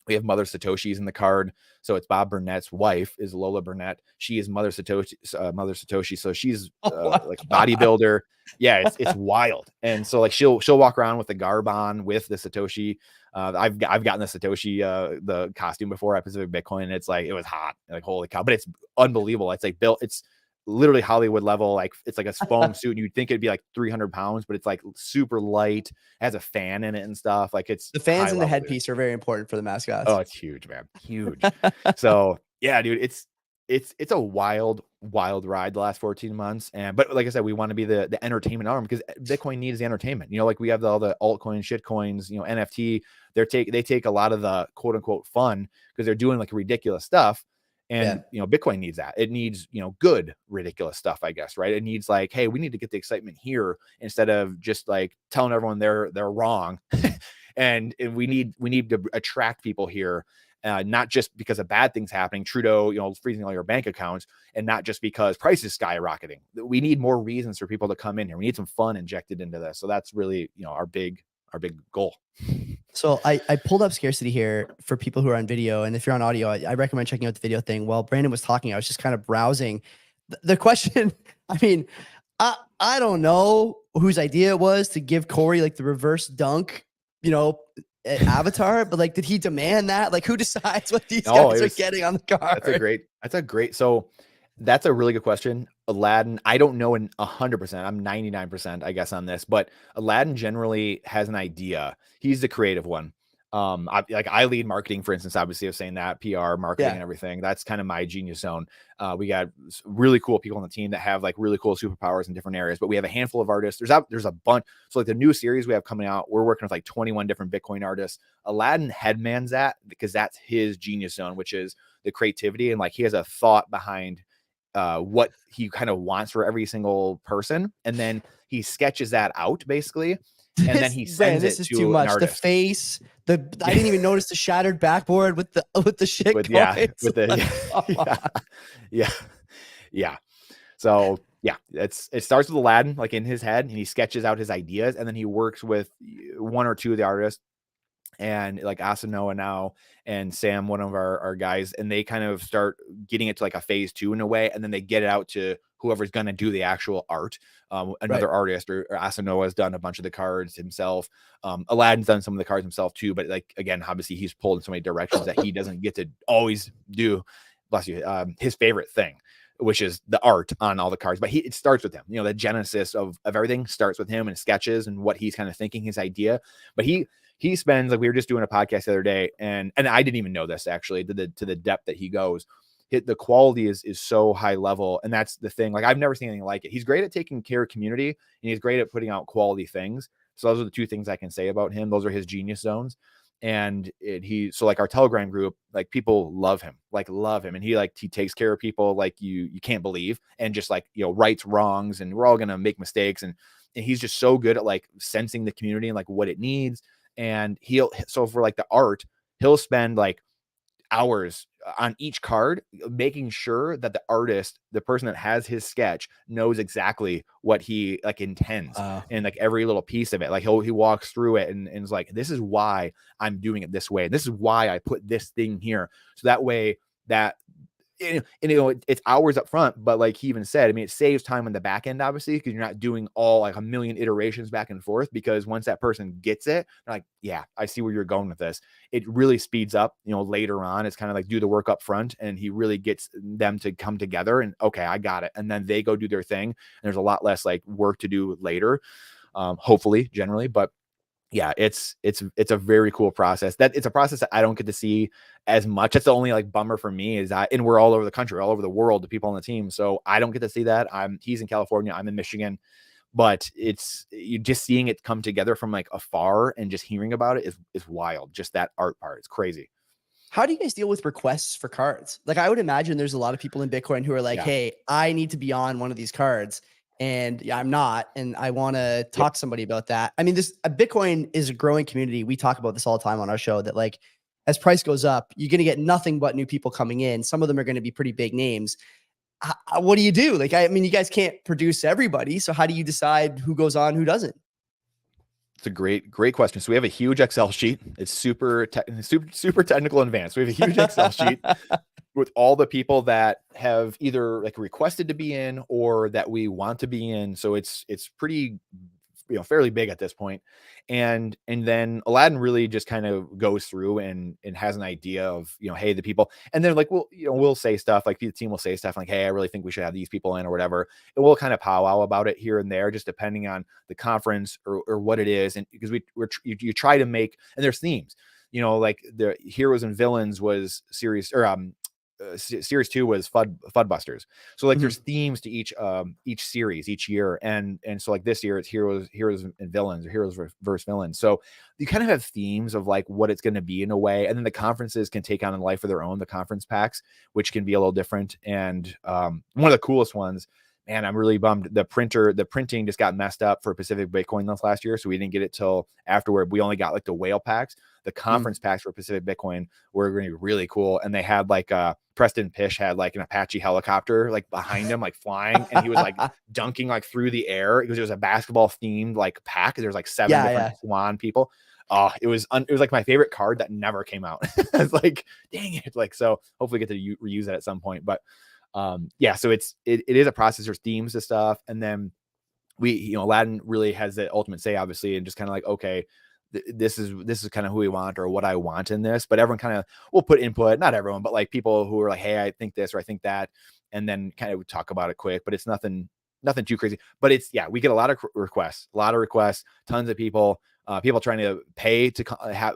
we have Mother Satoshi's in the card. So it's Bob Burnett's wife is Lola Burnett. She is Mother Satoshi. So she's like a bodybuilder. Yeah, it's wild. And so like she'll walk around with the garb on with the Satoshi. I've gotten the Satoshi the costume before at Pacific Bitcoin, and it's like, it was hot. Like, holy cow. But it's unbelievable. It's like built, it's literally Hollywood level. Like, it's like a foam suit, and you'd think it'd be like 300 pounds, but it's like super light, has a fan in it and stuff. Like, it's the fans and the headpiece are very important for the mascots. Oh, it's huge, man. Huge. So yeah, dude, it's a wild ride the last 14 months. But like I said, we want to be the entertainment arm, because Bitcoin needs the entertainment. Like we have all the altcoins, shit coins, NFT. They take a lot of the quote unquote fun, because they're doing like ridiculous stuff. And, Bitcoin needs that. It needs, good, ridiculous stuff, I guess, right? It needs like, hey, we need to get the excitement here, instead of just like telling everyone they're wrong. and we need to attract people here. Not just because of bad things happening, Trudeau, freezing all your bank accounts, and not just because prices skyrocketing. We need more reasons for people to come in here. We need some fun injected into this. So that's really, our big goal. So I pulled up scarcity here for people who are on video. And if you're on audio, I recommend checking out the video thing. While Brandon was talking, I was just kind of browsing the question. I mean, I don't know whose idea it was to give Corey like the reverse dunk, avatar, but like, did he demand that? Like, who decides what these guys are getting on the card? So that's a really good question. Aladdin, I don't know in 100%. I'm 99%, I guess, on this, but Aladdin generally has an idea. He's the creative one. I lead marketing, for instance, obviously of saying that PR marketing and everything. That's kind of my genius zone. We got really cool people on the team that have like really cool superpowers in different areas, but we have a handful of artists. There's a bunch. So like the new series we have coming out, we're working with like 21 different Bitcoin artists. Aladdin headmans that because that's his genius zone, which is the creativity. And like, he has a thought behind what he kind of wants for every single person. And then he sketches that out basically. And then he sends it to too much. An artist. The face, I didn't even notice the shattered backboard with the shit. Yeah. So yeah, it starts with Aladdin, like in his head, and he sketches out his ideas, and then he works with one or two of the artists, and like Asanoa now and Sam, one of our guys, and they kind of start getting it to like a phase 2 in a way, and then they get it out to whoever's going to do the actual art. Another artist, or Asanoa has done a bunch of the cards himself. Aladdin's done some of the cards himself too, but like, again, obviously he's pulled in so many directions that he doesn't get to always do, bless you, his favorite thing, which is the art on all the cards. But it starts with him. The genesis of everything starts with him and sketches and what he's kind of thinking, his idea. But he spends, like, we were just doing a podcast the other day, and I didn't even know this actually, to the depth that he goes. The quality is so high level, and that's the thing. Like, I've never seen anything like it. He's great at taking care of community, and he's great at putting out quality things. So those are the two things I can say about him. Those are his genius zones. And so like our Telegram group, like, people love him, and he takes care of people like you can't believe, and just like, rights wrongs, and we're all gonna make mistakes, and he's just so good at like sensing the community and like what it needs. And so for like the art, he'll spend like hours on each card, making sure that the artist, the person that has his sketch, knows exactly what he like intends. And like every little piece of it, like he walks through it and is like, this is why I'm doing it this way. This is why I put this thing here. So that way that, it's hours up front, but like he even said, I mean, it saves time on the back end, obviously, because you're not doing all like a million iterations back and forth, because once that person gets it, they're like, yeah, I see where you're going with this. It really speeds up, later on. It's kind of like do the work up front, and he really gets them to come together and, okay, I got it. And then they go do their thing. And there's a lot less like work to do later, hopefully, generally. But yeah, it's a very cool process. It's a process that I don't get to see as much. That's the only like bummer for me, is and we're all over the country, all over the world, the people on the team. So I don't get to see that. He's in California, I'm in Michigan, but you just seeing it come together from like afar and just hearing about it is wild. Just that art part. It's crazy. How do you guys deal with requests for cards? Like, I would imagine there's a lot of people in Bitcoin who are like, hey, I need to be on one of these cards, and I'm not, and I want to talk to somebody about that. I mean, Bitcoin is a growing community. We talk about this all the time on our show, that like, as price goes up, you're going to get nothing but new people coming in. Some of them are going to be pretty big names. What do you do? Like, I mean, you guys can't produce everybody. So how do you decide who goes on, who doesn't? It's a great question. So we have a huge Excel sheet. It's super technical and advanced. We have a huge Excel sheet with all the people that have either like requested to be in or that we want to be in. So it's pretty, fairly big at this point. And then Aladdin really just kind of goes through and has an idea of, hey, the people, and then like, we'll say stuff, like the team will say stuff like, hey, I really think we should have these people in or whatever. And we'll kind of powwow about it here and there, just depending on the conference or what it is. And because you try to make, and there's themes, like the Heroes and Villains was series, or series 2 was Fudbusters. So like there's themes to each series each year, and so like this year it's heroes and villains, or heroes versus villains. So you kind of have themes of like what it's going to be in a way, and then the conferences can take on a life of their own, the conference packs, which can be a little different. And one of the coolest ones, man, I'm really bummed. The printing just got messed up for Pacific Bitcoin this last year. So we didn't get it till afterward. We only got like the whale packs. The conference packs for Pacific Bitcoin were going to be really cool. And they had like Preston Pish had like an Apache helicopter like behind him, like flying, and he was like dunking like through the air because it was a basketball themed like pack. There was like 7 different Swan people. Oh, it was like my favorite card that never came out. It's like, dang it. Like, so hopefully get to reuse that at some point. But yeah, so it is a process. There's themes to stuff. And then Aladdin really has the ultimate say, obviously, and just kind of like, okay, this is kind of who we want or what I want in this. But everyone kind of will put input, not everyone, but like people who are like, hey, I think this or I think that, and then kind of talk about it quick. But it's nothing too crazy. But it's, yeah, we get a lot of requests, tons of people trying to pay to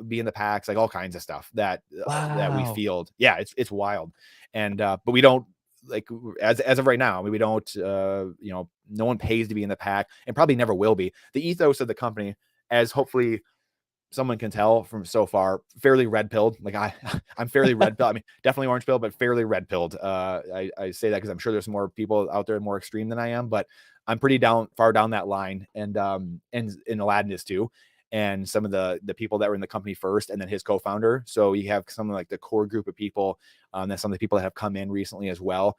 be in the packs, like all kinds of stuff that we field. Yeah, it's wild. And but we don't, like, as of right now, I mean, we don't no one pays to be in the pack and probably never will be. The ethos of the company, as hopefully someone can tell from so far, fairly red pilled. Like I'm fairly red pilled. I mean, definitely orange pilled, but fairly red pilled. I say that because I'm sure there's more people out there more extreme than I am, but I'm pretty far down that line. And Aladdin is too. And some of the people that were in the company first, and then his co-founder. So you have some of like the core group of people. That's some of the people that have come in recently as well.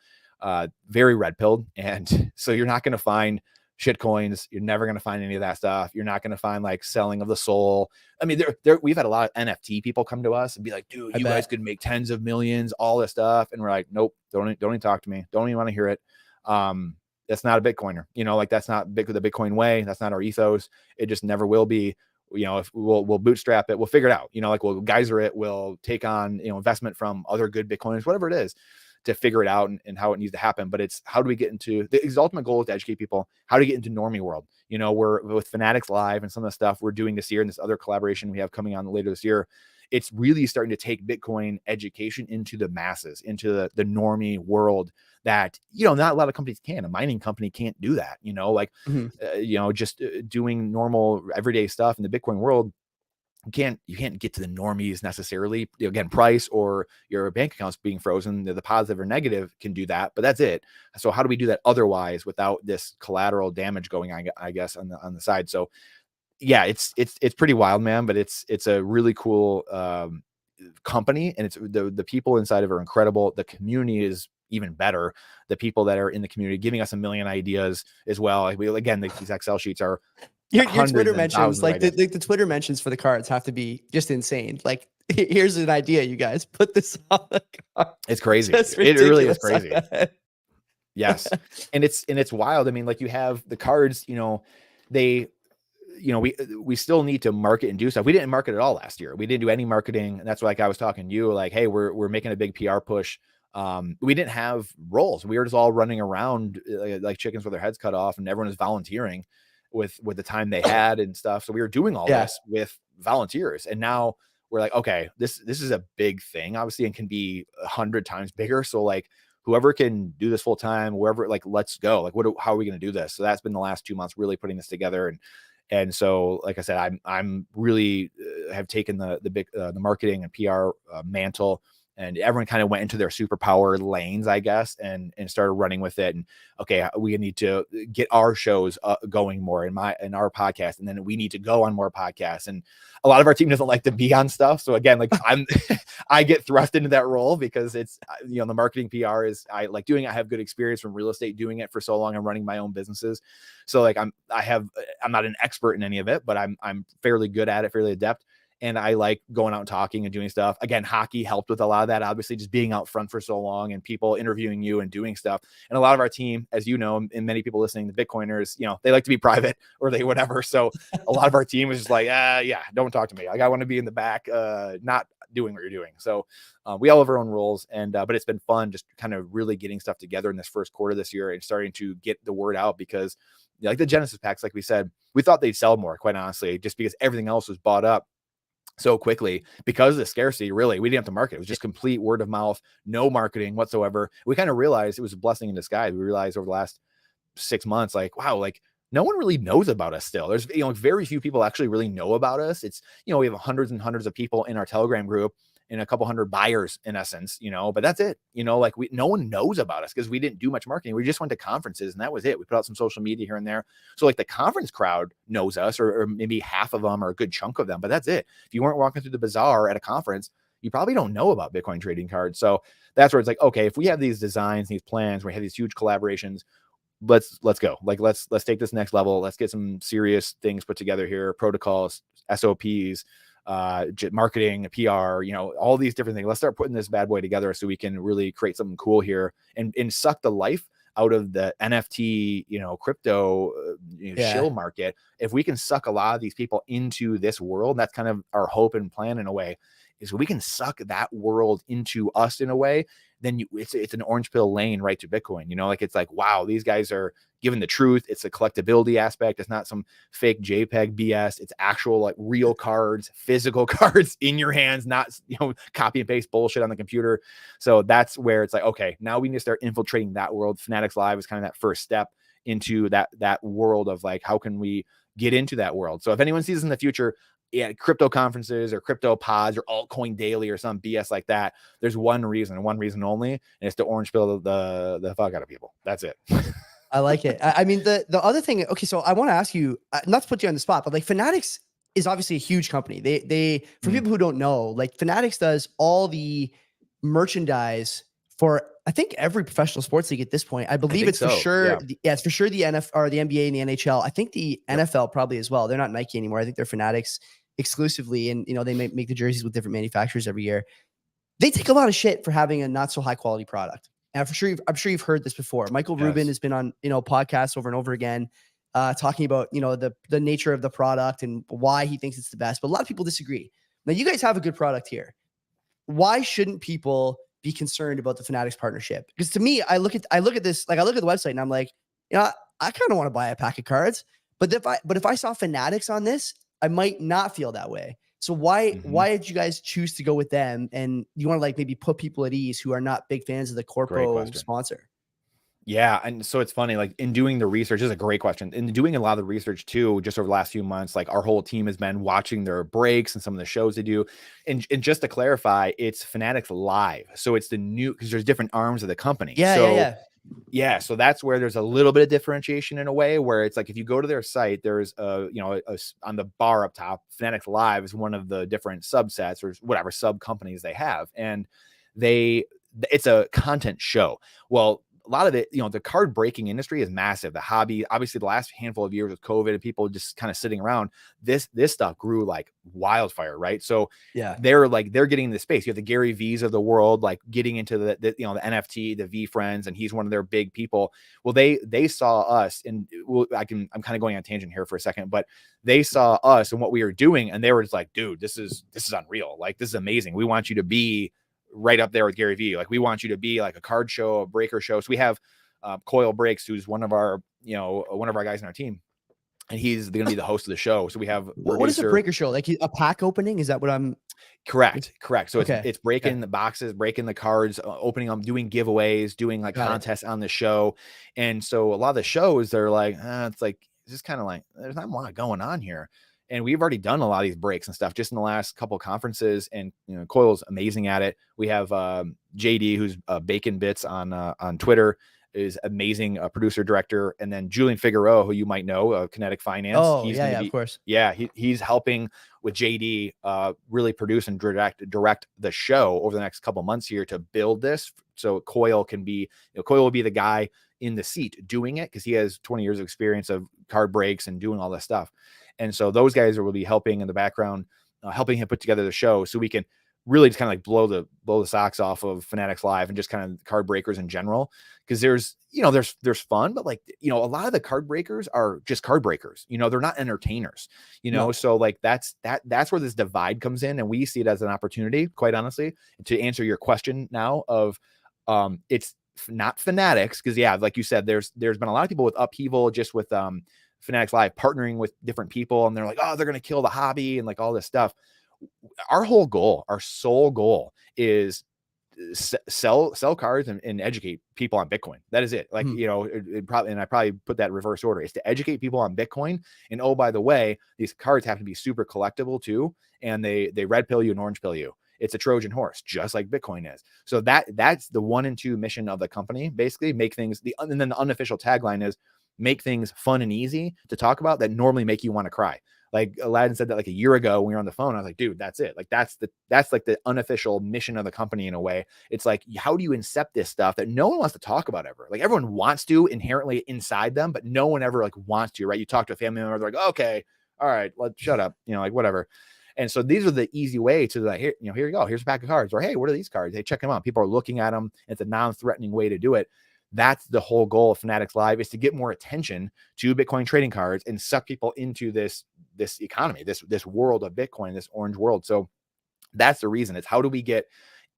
Very red pilled. And so you're not going to find shit coins. You're never going to find any of that stuff. You're not going to find like selling of the soul. I mean, we've had a lot of NFT people come to us and be like, dude, you guys could make tens of millions, all this stuff. And we're like, nope, don't even talk to me. Don't even want to hear it. That's not a Bitcoiner, like that's not the Bitcoin way. That's not our ethos. It just never will be. If we'll bootstrap it, we'll figure it out, like we'll geyser it, we'll take on, investment from other good Bitcoiners, whatever it is, to figure it out and how it needs to happen. But it's how do we get into the ultimate goal is to educate people how to get into normie world. We're with Fanatics Live and some of the stuff we're doing this year and this other collaboration we have coming on later this year. It's really starting to take Bitcoin education into the masses, into the normie world that, not a lot of companies can. A mining company can't do that, just doing normal everyday stuff in the Bitcoin world. You can't get to the normies necessarily. Again, price or your bank accounts being frozen, the positive or negative can do that, but that's it. So how do we do that otherwise without this collateral damage going on, I guess, on the side? So yeah, it's pretty wild, man, but it's a really cool company, and it's the people inside of it are incredible. The community is even better. The people that are in the community giving us a million ideas as well. Again, these Excel sheets are your Twitter mentions, like the Twitter mentions for the cards have to be just insane. Like, here's an idea, you guys put this on the card. It's crazy. It really is crazy. Yes. And it's wild. I mean, like, you have the cards, we still need to market and do stuff. We didn't market at all last year. We didn't do any marketing. And that's why, like, I was talking to you, like, hey, we're making a big PR push. We didn't have roles. We were just all running around like chickens with their heads cut off, and everyone was volunteering with the time they had and stuff. So we were doing all this with volunteers. And now we're like, okay, this is a big thing, obviously, and can be 100 times bigger. So like, whoever can do this full time, wherever, like, let's go. Like, how are we going to do this? So that's been the last 2 months, really putting this together. And so, like I said, I'm really have taken the marketing and PR mantle, and everyone kind of went into their superpower lanes, I guess, and started running with it. And okay, we need to get our shows going more in our podcast, and then we need to go on more podcasts. And a lot of our team doesn't like to be on stuff. So again, like, I get thrust into that role because it's, the marketing PR is, I like doing it. I have good experience from real estate doing it for so long and running my own businesses. So like, I'm not an expert in any of it, but I'm fairly good at it, fairly adept. And I like going out and talking and doing stuff. Again, hockey helped with a lot of that, obviously, just being out front for so long and people interviewing you and doing stuff. And a lot of our team, as you know, and many people listening, the Bitcoiners, they like to be private or they whatever. So a lot of our team was just like, yeah, don't talk to me. Like, I want to be in the back, not doing what you're doing. So we all have our own roles, and but it's been fun just kind of really getting stuff together in this first quarter this year and starting to get the word out, because like the Genesis packs, like we said, we thought they'd sell more, quite honestly, just because everything else was bought up so quickly because of the scarcity. Really, we didn't have to market. It was just complete word of mouth, no marketing whatsoever. We kind of realized it was a blessing in disguise. We realized over the last 6 months, like, wow, like, no one really knows about us still. There's, very few people actually really know about us. It's, we have hundreds and hundreds of people in our Telegram group, and a couple hundred buyers in essence, but that's it. Like no one knows about us because we didn't do much marketing. We just went to conferences and that was it. We put out some social media here and there. So like the conference crowd knows us, or maybe half of them or a good chunk of them, but that's it. If you weren't walking through the bazaar at a conference, you probably don't know about Bitcoin trading cards. So that's where it's like, okay, if we have these designs, these plans, we have these huge collaborations, let's go. Like, let's take this next level. Let's get some serious things put together here, protocols, SOPs, marketing, PR, all these different things. Let's start putting this bad boy together so we can really create something cool here and suck the life out of the NFT, crypto shill market. If we can suck a lot of these people into this world, that's kind of our hope and plan in a way, is we can suck that world into us in a way, then it's an orange pill lane right to Bitcoin. Like it's like, wow, these guys are giving the truth. It's a collectability aspect. It's not some fake JPEG BS. It's actual like real cards, physical cards in your hands, not copy and paste bullshit on the computer. So that's where it's like, okay, now we need to start infiltrating that world. Fanatics Live is kind of that first step into that world of like, how can we get into that world? So if anyone sees in the future, crypto conferences or crypto pods or altcoin daily or some BS like that, there's one reason only, and it's to orange pill the fuck out of people. That's it. I like it. I mean, the other thing, okay, so I want to ask you, not to put you on the spot, but like Fanatics is obviously a huge company. They for people who don't know, like Fanatics does all the merchandise for, I think, every professional sports league at this point. I believe it's so, for sure. Yeah. It's for sure the NFL or the NBA and the NHL. I think the NFL probably as well. They're not Nike anymore. I think they're Fanatics exclusively. And, they make the jerseys with different manufacturers every year. They take a lot of shit for having a not so high quality product. And I'm sure you've heard this before. Michael Rubin has been on, podcasts over and over again, talking about, the nature of the product and why he thinks it's the best. But a lot of people disagree. Now, you guys have a good product here. Why shouldn't people be concerned about the Fanatics partnership? Because to me, I look at this, like I look at the website and I'm like, I kind of want to buy a pack of cards, but if I saw Fanatics on this, I might not feel that way. So why did you guys choose to go with them? And you want to like maybe put people at ease who are not big fans of the corpo sponsor? Yeah. And so it's funny, like in doing the research, this is a great question. In doing a lot of the research too, just over the last few months, like our whole team has been watching their breaks and some of the shows they do. And just to clarify, it's Fanatics Live. So it's the new, because there's different arms of the company. Yeah. So that's where there's a little bit of differentiation in a way, where it's like, if you go to their site, there's on the bar up top, Fanatics Live is one of the different subsets or whatever sub companies they have. And it's a content show. Well, a lot of it, the card breaking industry is massive. The hobby, obviously the last handful of years with COVID and people just kind of sitting around, this stuff grew like wildfire, right? So they're getting in the space. You have the Gary V's of the world, like getting into the NFT, the V Friends, and he's one of their big people. Well, they saw us, and I'm kind of going on a tangent here for a second, but they saw us and what we were doing, and they were just like, dude, this is unreal. Like, this is amazing. We want you to be right up there with Gary Vee. Like, we want you to be like a card show, a breaker show. So we have Coil Breaks, who's one of our guys in our team, and he's going to be the host of the show. So we have what is a breaker show? Like a pack opening? Is that what I'm correct? So it's breaking the boxes, breaking the cards, opening them, doing giveaways, doing like contests on the show. And so a lot of the shows, they're like, it's like, it's just kind of like, there's not a lot going on here. And we've already done a lot of these breaks and stuff just in the last couple of conferences. And Coil's amazing at it. We have JD, who's Bacon Bits on Twitter, is amazing producer director. And then Julian Figueroa, who you might know, of Kinetic Finance. Oh, of course. Yeah, he's helping with JD really produce and direct the show over the next couple of months here to build this. So Coil can be, Coil will be the guy in the seat doing it, because he has 20 years of experience of card breaks and doing all this stuff. And so those guys will be helping in the background, helping him put together the show, so we can really just kind of like blow the socks off of Fanatics Live and just kind of card breakers in general. Because there's fun, but like, a lot of the card breakers are just card breakers. They're not entertainers. So like that's where this divide comes in, and we see it as an opportunity, quite honestly, to answer your question now of it's not Fanatics, because like you said, there's been a lot of people with upheaval just with Fanatics Live partnering with different people, and they're like, oh, they're going to kill the hobby and like all this stuff. Our sole goal is sell cards and educate people on Bitcoin. That is it. Like, I probably put that in reverse order. It's to educate people on Bitcoin. And oh, by the way, these cards have to be super collectible too. And they red pill you and orange pill you. It's a Trojan horse, just like Bitcoin is. So that's the 1 and 2 mission of the company, basically make things and then the unofficial tagline is make things fun and easy to talk about that normally make you want to cry. Like Aladdin said that like a year ago when we were on the phone. I was like, dude, that's it. Like that's like the unofficial mission of the company in a way. It's like, how do you incept this stuff that no one wants to talk about ever? Like everyone wants to inherently inside them, but no one ever like wants to, right? You talk to a family member, they're like, okay, all right, let's shut up, like whatever. And so these are the easy way to like, here you go. Here's a pack of cards, or hey, what are these cards? Hey, check them out. People are looking at them. It's a non-threatening way to do it. That's the whole goal of Fanatics Live, is to get more attention to Bitcoin trading cards and suck people into this economy, this world of Bitcoin, this orange world. So that's the reason. It's how do we get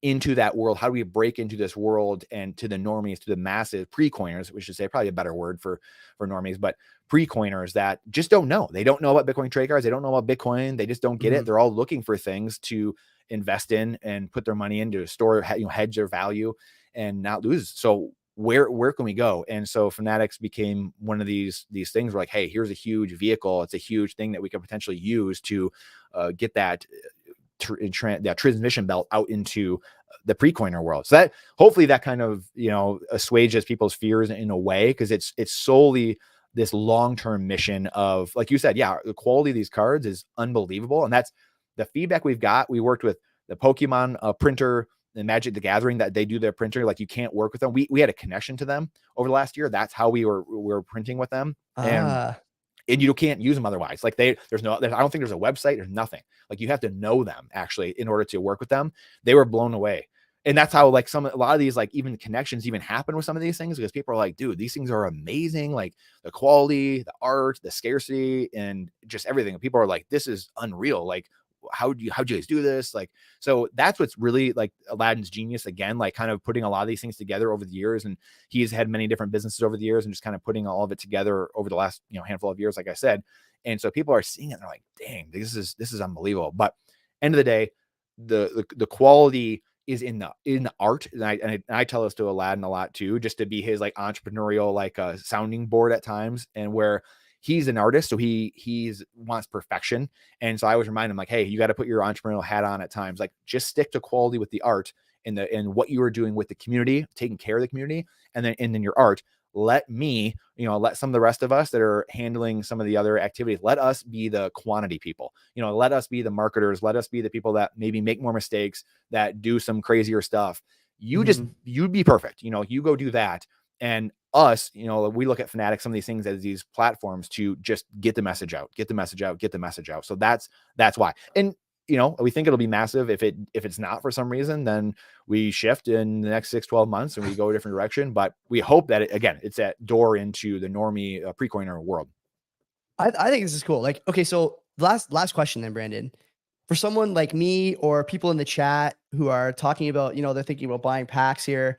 into that world? How do we break into this world and to the normies, to the massive pre-coiners, we should say, probably a better word for normies, but pre-coiners that just don't know. They don't know about Bitcoin trade cards. They don't know about Bitcoin. They just don't get it. They're all looking for things to invest in and put their money into, store, hedge their value and not lose. So where can we go? And so Fanatics became one of these things where like, hey, here's a huge vehicle. It's a huge thing that we could potentially use to get that transmission belt out into the pre-coiner world. So that hopefully that kind of, assuages people's fears in a way, because it's solely this long-term mission of, like you said, yeah, the quality of these cards is unbelievable. And that's the feedback we've got. We worked with the Pokemon printer and Magic the Gathering, that they do their printer. Like you can't work with them. We had a connection to them over the last year. That's how we were printing with them. And you can't use them otherwise. Like I don't think there's a website. There's nothing. Like you have to know them actually in order to work with them. They were blown away. And that's how like a lot of these, like even connections even happen with some of these things, because people are like, dude, these things are amazing. Like the quality, the art, the scarcity, and just everything. And people are like, this is unreal. Like, how'd you guys do this? Like, so that's what's really like Aladdin's genius again, like kind of putting a lot of these things together over the years. And he's had many different businesses over the years and just kind of putting all of it together over the last, handful of years, like I said. And so people are seeing it and they're like, dang, this is unbelievable. But end of the day, the quality is in the art. And I tell this to Aladdin a lot too, just to be his like entrepreneurial, like sounding board at times, and where he's an artist. So he wants perfection. And so I always remind him like, hey, you got to put your entrepreneurial hat on at times. Like just stick to quality with the art and what you are doing with the community, taking care of the community. And then your art, let me, let some of the rest of us that are handling some of the other activities, let us be the quantity people, let us be the marketers, let us be the people that maybe make more mistakes, that do some crazier stuff. You'd be perfect. You go do that. And us, we look at Fanatics, some of these things as these platforms to just get the message out. So that's why. And we think it'll be massive. If it's not for some reason, then we shift in the next 6-12 months and we go a different direction. But we hope that it's that door into the normie pre-coiner world. I think this is cool. Like, okay, so last question then, Brandon. For someone like me or people in the chat who are talking about, they're thinking about buying packs here,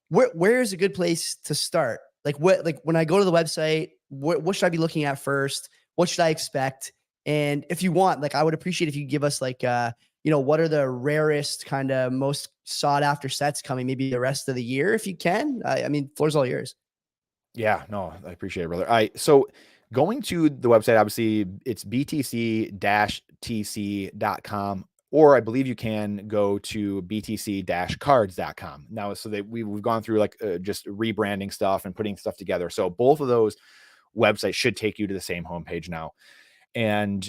where is a good place to start? Like when I go to the website, what should I be looking at first? What should I expect? And if you want, like, I would appreciate if you give us like, what are the rarest kind of most sought after sets coming maybe the rest of the year, if you can. I mean, floor's all yours. Yeah, no, I appreciate it, brother. So going to the website, obviously it's btc-tc.com, or I believe you can go to btc-cards.com now. So we've gone through like just rebranding stuff and putting stuff together. So both of those websites should take you to the same homepage now. And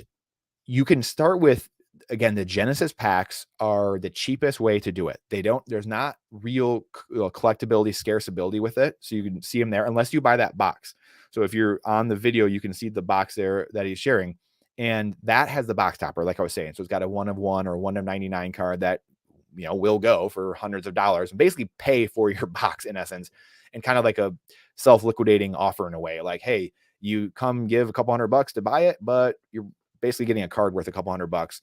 you can start with, again, the Genesis packs are the cheapest way to do it. There's not real collectability, scarceability with it. So you can see them there unless you buy that box. So if you're on the video, you can see the box there that he's sharing. And that has the box topper, like I was saying. So it's got a 1 of 1 or 1 of 99 card that, will go for hundreds of dollars and basically pay for your box in essence, and kind of like a self-liquidating offer in a way. Like, hey, you come give a couple $100 to buy it, but you're basically getting a card worth a couple $100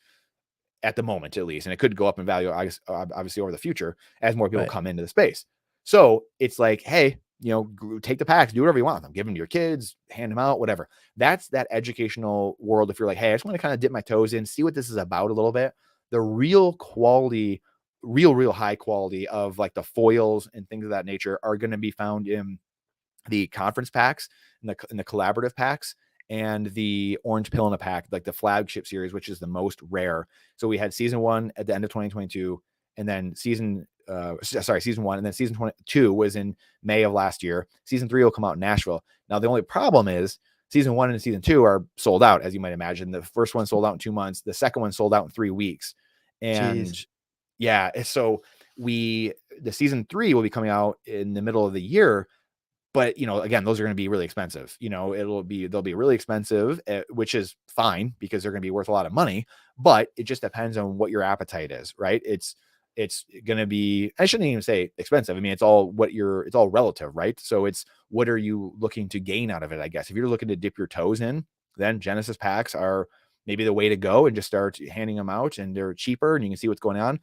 at the moment, at least. And it could go up in value, obviously, over the future as more people come into the space. So it's like, hey, take the packs, do whatever you want with them, give them to your kids, hand them out, whatever. That's that educational world. If you're like, hey, I just want to kind of dip my toes in, see what this is about a little bit. The real quality, real high quality of like the foils and things of that nature are going to be found in the conference packs and the collaborative packs and the Orange Pill in a Pack, like the flagship series, which is the most rare. So we had season 1 at the end of 2022, and then season 1, and then season 22 was in May of last year. Season 3 will come out in Nashville. Now the only problem is season 1 and season 2 are sold out, as you might imagine. The first one sold out in 2 months. The second one sold out in 3 weeks. And Jeez. yeah, so the season 3 will be coming out in the middle of the year. But, again, those are going to be really expensive. They'll be really expensive, which is fine because they're going to be worth a lot of money. But it just depends on what your appetite is, right? It's going to be, I shouldn't even say expensive. I mean, it's all relative, right? So it's, what are you looking to gain out of it? I guess if you're looking to dip your toes in, then Genesis packs are maybe the way to go, and just start handing them out, and they're cheaper and you can see what's going on.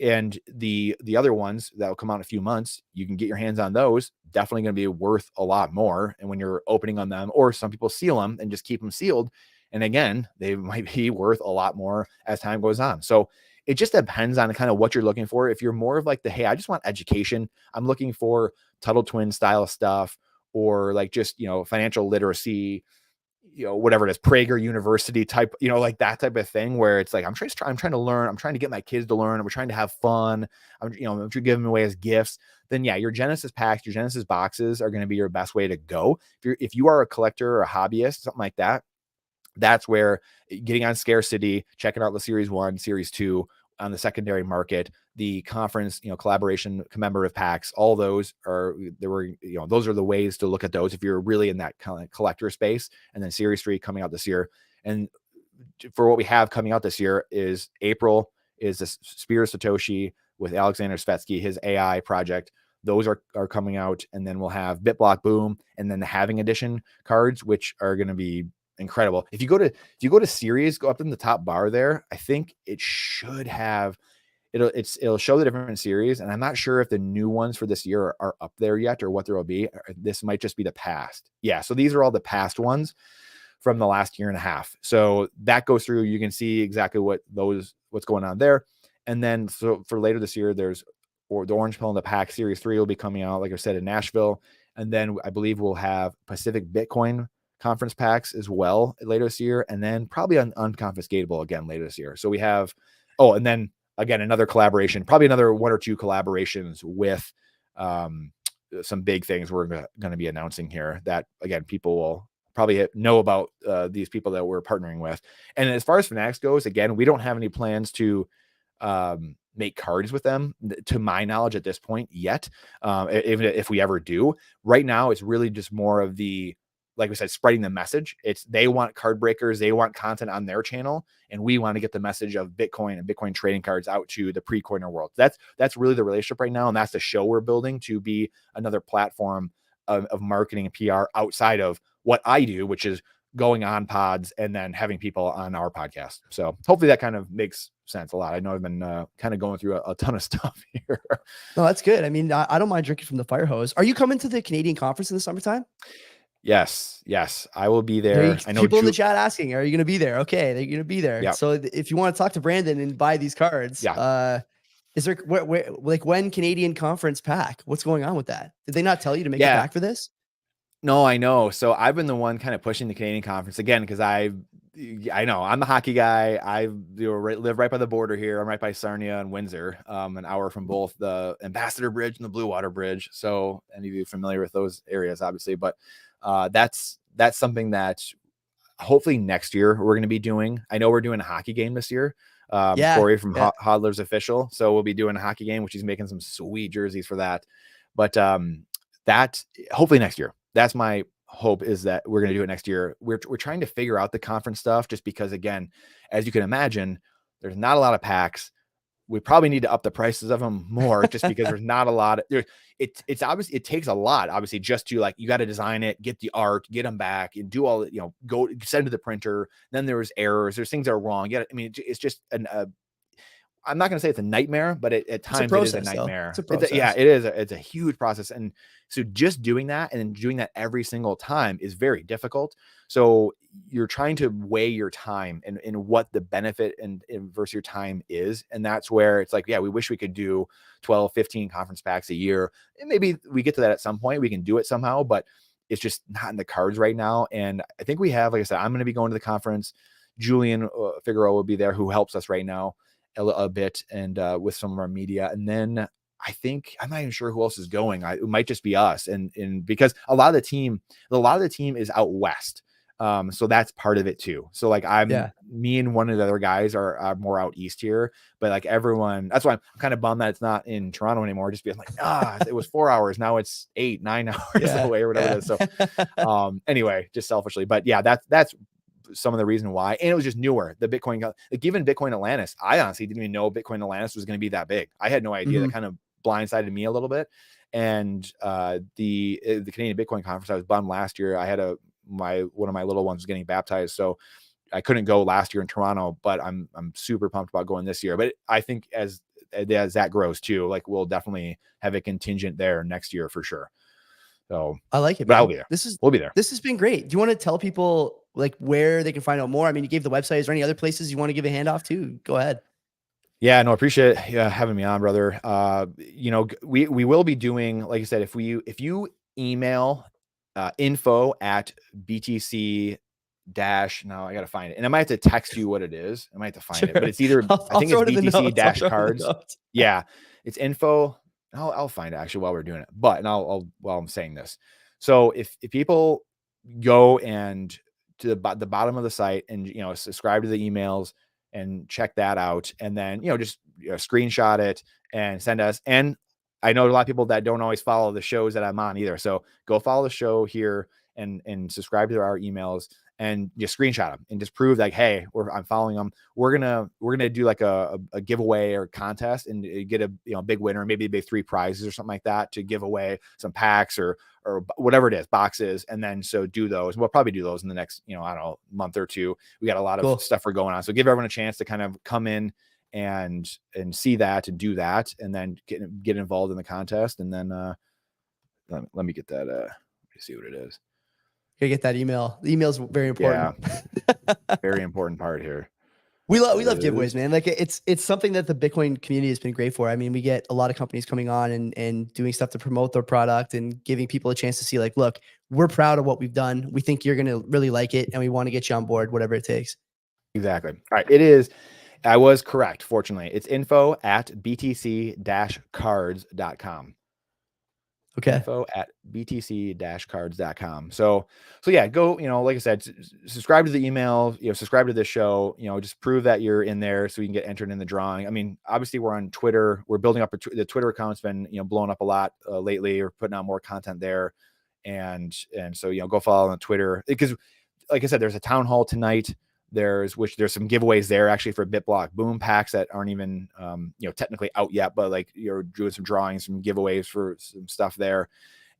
And the other ones that will come out in a few months, you can get your hands on those, definitely going to be worth a lot more. And when you're opening on them, or some people seal them and just keep them sealed, and again, they might be worth a lot more as time goes on. So it just depends on kind of what you're looking for. If you're more of like hey, I just want education, I'm looking for Tuttle Twin style stuff, or like just, financial literacy, whatever it is, Prager University type, like that type of thing, where it's like, I'm trying to learn. I'm trying to get my kids to learn. We're trying to have fun. I'm giving them away as gifts. Then yeah, your Genesis packs, your Genesis boxes are going to be your best way to go. If you are a collector or a hobbyist, something like that, that's where getting on Scarcity, checking out the Series 1, Series 2 on the secondary market, the conference, collaboration commemorative packs, all those are those are the ways to look at those if you're really in that kind of collector space. And then Series 3 coming out this year. And for what we have coming out this year is April is the Spear of Satoshi with Alexander Svetsky, his AI project. Those are coming out. And then we'll have BitBlock Boom, and then the Halving Edition cards, which are going to be incredible. If you go to series, go up in the top bar there, I think it should have, it'll show the different series. And I'm not sure if the new ones for this year are up there yet, or what there will be. This might just be the past. Yeah. So these are all the past ones from the last year and a half. So that goes through, you can see exactly what's going on there. And then, so for later this year, the Orange Pill in the Pack Series 3 will be coming out, like I said, in Nashville. And then I believe we'll have Pacific Bitcoin conference packs as well later this year, and then probably unconfiscatable again later this year. So we have, and then again, another collaboration, probably another 1 or 2 collaborations with some big things we're going to be announcing here, that again, people will probably know about these people that we're partnering with. And as far as Fanatics goes, again, we don't have any plans to make cards with them, to my knowledge, at this point yet. Even if we ever do, right now, it's really just more of the, like we said, spreading the message. It's, they want card breakers, they want content on their channel, and we want to get the message of Bitcoin and Bitcoin trading cards out to the pre-coiner world. That's really the relationship right now, and that's the show we're building to be another platform of marketing and PR outside of what I do, which is going on pods and then having people on our podcast. So hopefully that kind of makes sense a lot. I know I've been kind of going through a ton of stuff here. No, that's good. I mean, I don't mind drinking from the fire hose. Are you coming to the Canadian conference in the summertime? Yes, I will be there. I know people in the chat asking, are you going to be there? Okay, they're going to be there. Yep. So if you want to talk to Brandon and buy these cards, is there like when Canadian conference pack? What's going on with that? Did they not tell you to make a pack for this? No, I know. So I've been the one kind of pushing the Canadian conference again, because I know I'm the hockey guy. I live right by the border here. I'm right by Sarnia and Windsor, an hour from both the Ambassador Bridge and the Blue Water Bridge. So any of you familiar with those areas, obviously, but that's something that hopefully next year we're going to be doing. I know we're doing a hockey game this year. Corey from Hodler's Official. So we'll be doing a hockey game, which he's making some sweet jerseys for that. But that hopefully next year. That's my hope, is that we're going to do it next year. We're trying to figure out the conference stuff, just because, again, as you can imagine, there's not a lot of packs. We probably need to up the prices of them more, just because there's not a lot. It's obviously, it takes a lot, obviously, just to, like, you got to design it, get the art, get them back, and do all, go send to the printer. Then there's errors. There's things that are wrong. Yeah. I mean, it's just I'm not going to say it's a nightmare, but at times it is a nightmare. It's a process. It is. It's a huge process. And so just doing that, and then doing that every single time, is very difficult. So you're trying to weigh your time and what the benefit and versus your time is. And that's where it's like, we wish we could do 12, 15 conference packs a year. And maybe we get to that at some point, we can do it somehow, but it's just not in the cards right now. And I think we have, like I said, I'm going to be going to the conference. Julian Figueroa will be there, who helps us right now a bit, and with some of our media. And then I think, I'm not even sure who else is going. It might just be us. And because a lot of the team is out west. So that's part of it too. So like me and one of the other guys are more out east here, but like everyone, that's why I'm kind of bummed that it's not in Toronto anymore. Just being like, it was 4 hours. Now it's 8, 9 hours away or whatever it is. So, anyway, just selfishly, but yeah, that's some of the reason why. And it was just newer. The Bitcoin, like even Bitcoin Atlantis, I honestly didn't even know Bitcoin Atlantis was going to be that big. I had no idea. That kind of blindsided me a little bit. And the Canadian Bitcoin conference, I was bummed last year. I had one of my little ones was getting baptized, so I couldn't go last year in Toronto, but I'm super pumped about going this year. But I think as that grows too, like we'll definitely have a contingent there next year for sure. So I like it, but man. I'll be there. We'll be there. This has been great. Do you want to tell people like where they can find out more? I mean, you gave the website. Is there any other places you want to give a handoff to? Go ahead. Yeah, no, appreciate having me on, brother. We will be doing, like I said, if you email info at BTC dash, now I got to find it, and I might have to text you what it is. I might have to find it, but it's either, I think it's BTC dash cards. Yeah, it's info. I'll find it actually while we're doing it, but I'll while I'm saying this. So if people go and to the bottom of the site and, subscribe to the emails and check that out, and then, just screenshot it and send us. And I know a lot of people that don't always follow the shows that I'm on either. So go follow the show here and subscribe to our emails and just screenshot them and just prove like, hey, I'm following them. We're gonna do like a giveaway or contest and get a big winner, maybe big 3 prizes or something like that to give away some packs or whatever it is, boxes. And then so do those. We'll probably do those in the next, I don't know, month or two. We got a lot of stuff we're going on. So give everyone a chance to kind of come in and see that and do that, and then get involved in the contest. And then let me get that. Let me see what it is. You get that email. The email is very important. Yeah, very important part here. We love giveaways, man. Like it's something that the Bitcoin community has been great for. I mean, we get a lot of companies coming on and doing stuff to promote their product and giving people a chance to see like, look, we're proud of what we've done. We think you're going to really like it, and we want to get you on board, whatever it takes. Exactly. All right. It is. I was correct. Fortunately, it's info at btc-cards.com. Okay. Info at btc-cards.com. So yeah, go, like I said, subscribe to the email, subscribe to this show, just prove that you're in there so you can get entered in the drawing. I mean, obviously we're on Twitter. We're building up the Twitter account's been, blowing up a lot lately. We're putting out more content there. And so, go follow on Twitter, because like I said, there's a town hall tonight. There's some giveaways there actually for BitBlock Boom packs that aren't even technically out yet, but like you're doing some drawings, some giveaways for some stuff there,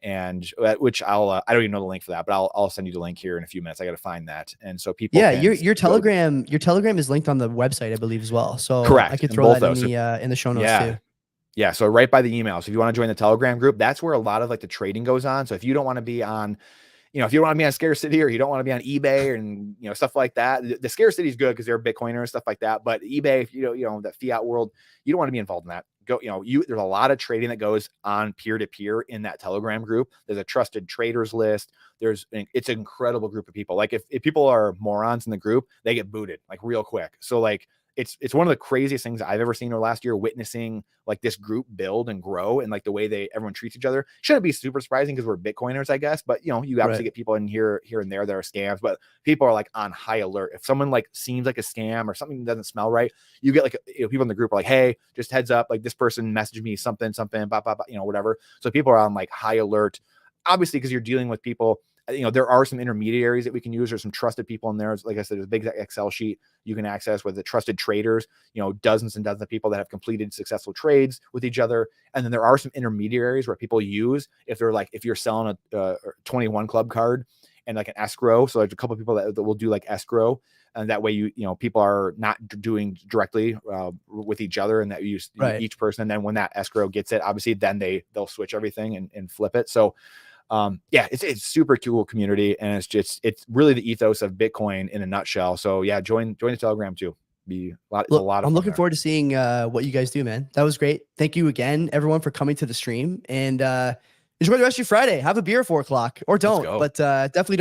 and which I don't even know the link for that, but I'll send you the link here in a few minutes. I got to find that, and so people. Yeah, your Telegram is linked on the website, I believe, as well. So correct. I could throw that in the show notes too. Yeah, so right by the email. So if you want to join the Telegram group, that's where a lot of like the trading goes on. So if you don't want to be on, if you don't want to be on Scarcity or you don't want to be on eBay and, stuff like that, the Scarcity is good because they're Bitcoiner and stuff like that. But eBay, if that fiat world, you don't want to be involved in that. There's a lot of trading that goes on peer-to-peer in that Telegram group. There's a trusted traders list. It's an incredible group of people. Like if people are morons in the group, they get booted like real quick. So like, it's one of the craziest things I've ever seen over last year, witnessing like this group build and grow and like the way everyone treats each other. Shouldn't be super surprising because we're Bitcoiners, I guess, but you obviously get people in here and there that are scams, but people are like on high alert. If someone like seems like a scam or something doesn't smell right, you get like, people in the group are like, hey, just heads up, like this person messaged me something, blah, blah, blah, whatever. So people are on like high alert, obviously, because you're dealing with people. There are some intermediaries that we can use. There's some trusted people in there. Like I said, there's a big Excel sheet you can access with the trusted traders, dozens and dozens of people that have completed successful trades with each other. And then there are some intermediaries where people use, if you're selling a 21 club card and like an escrow. So there's a couple of people that will do like escrow. And that way, people are not doing directly with each other, and that each person. And then when that escrow gets it, obviously, then they'll switch everything and flip it. So yeah, it's super cool community, and it's really the ethos of Bitcoin in a nutshell. So yeah, join the Telegram too. It's a lot of I'm looking forward to seeing what you guys do, man. That was great. Thank you again, everyone, for coming to the stream. And Enjoy the rest of your Friday. Have a beer at 4 o'clock, or don't. go. But definitely don't.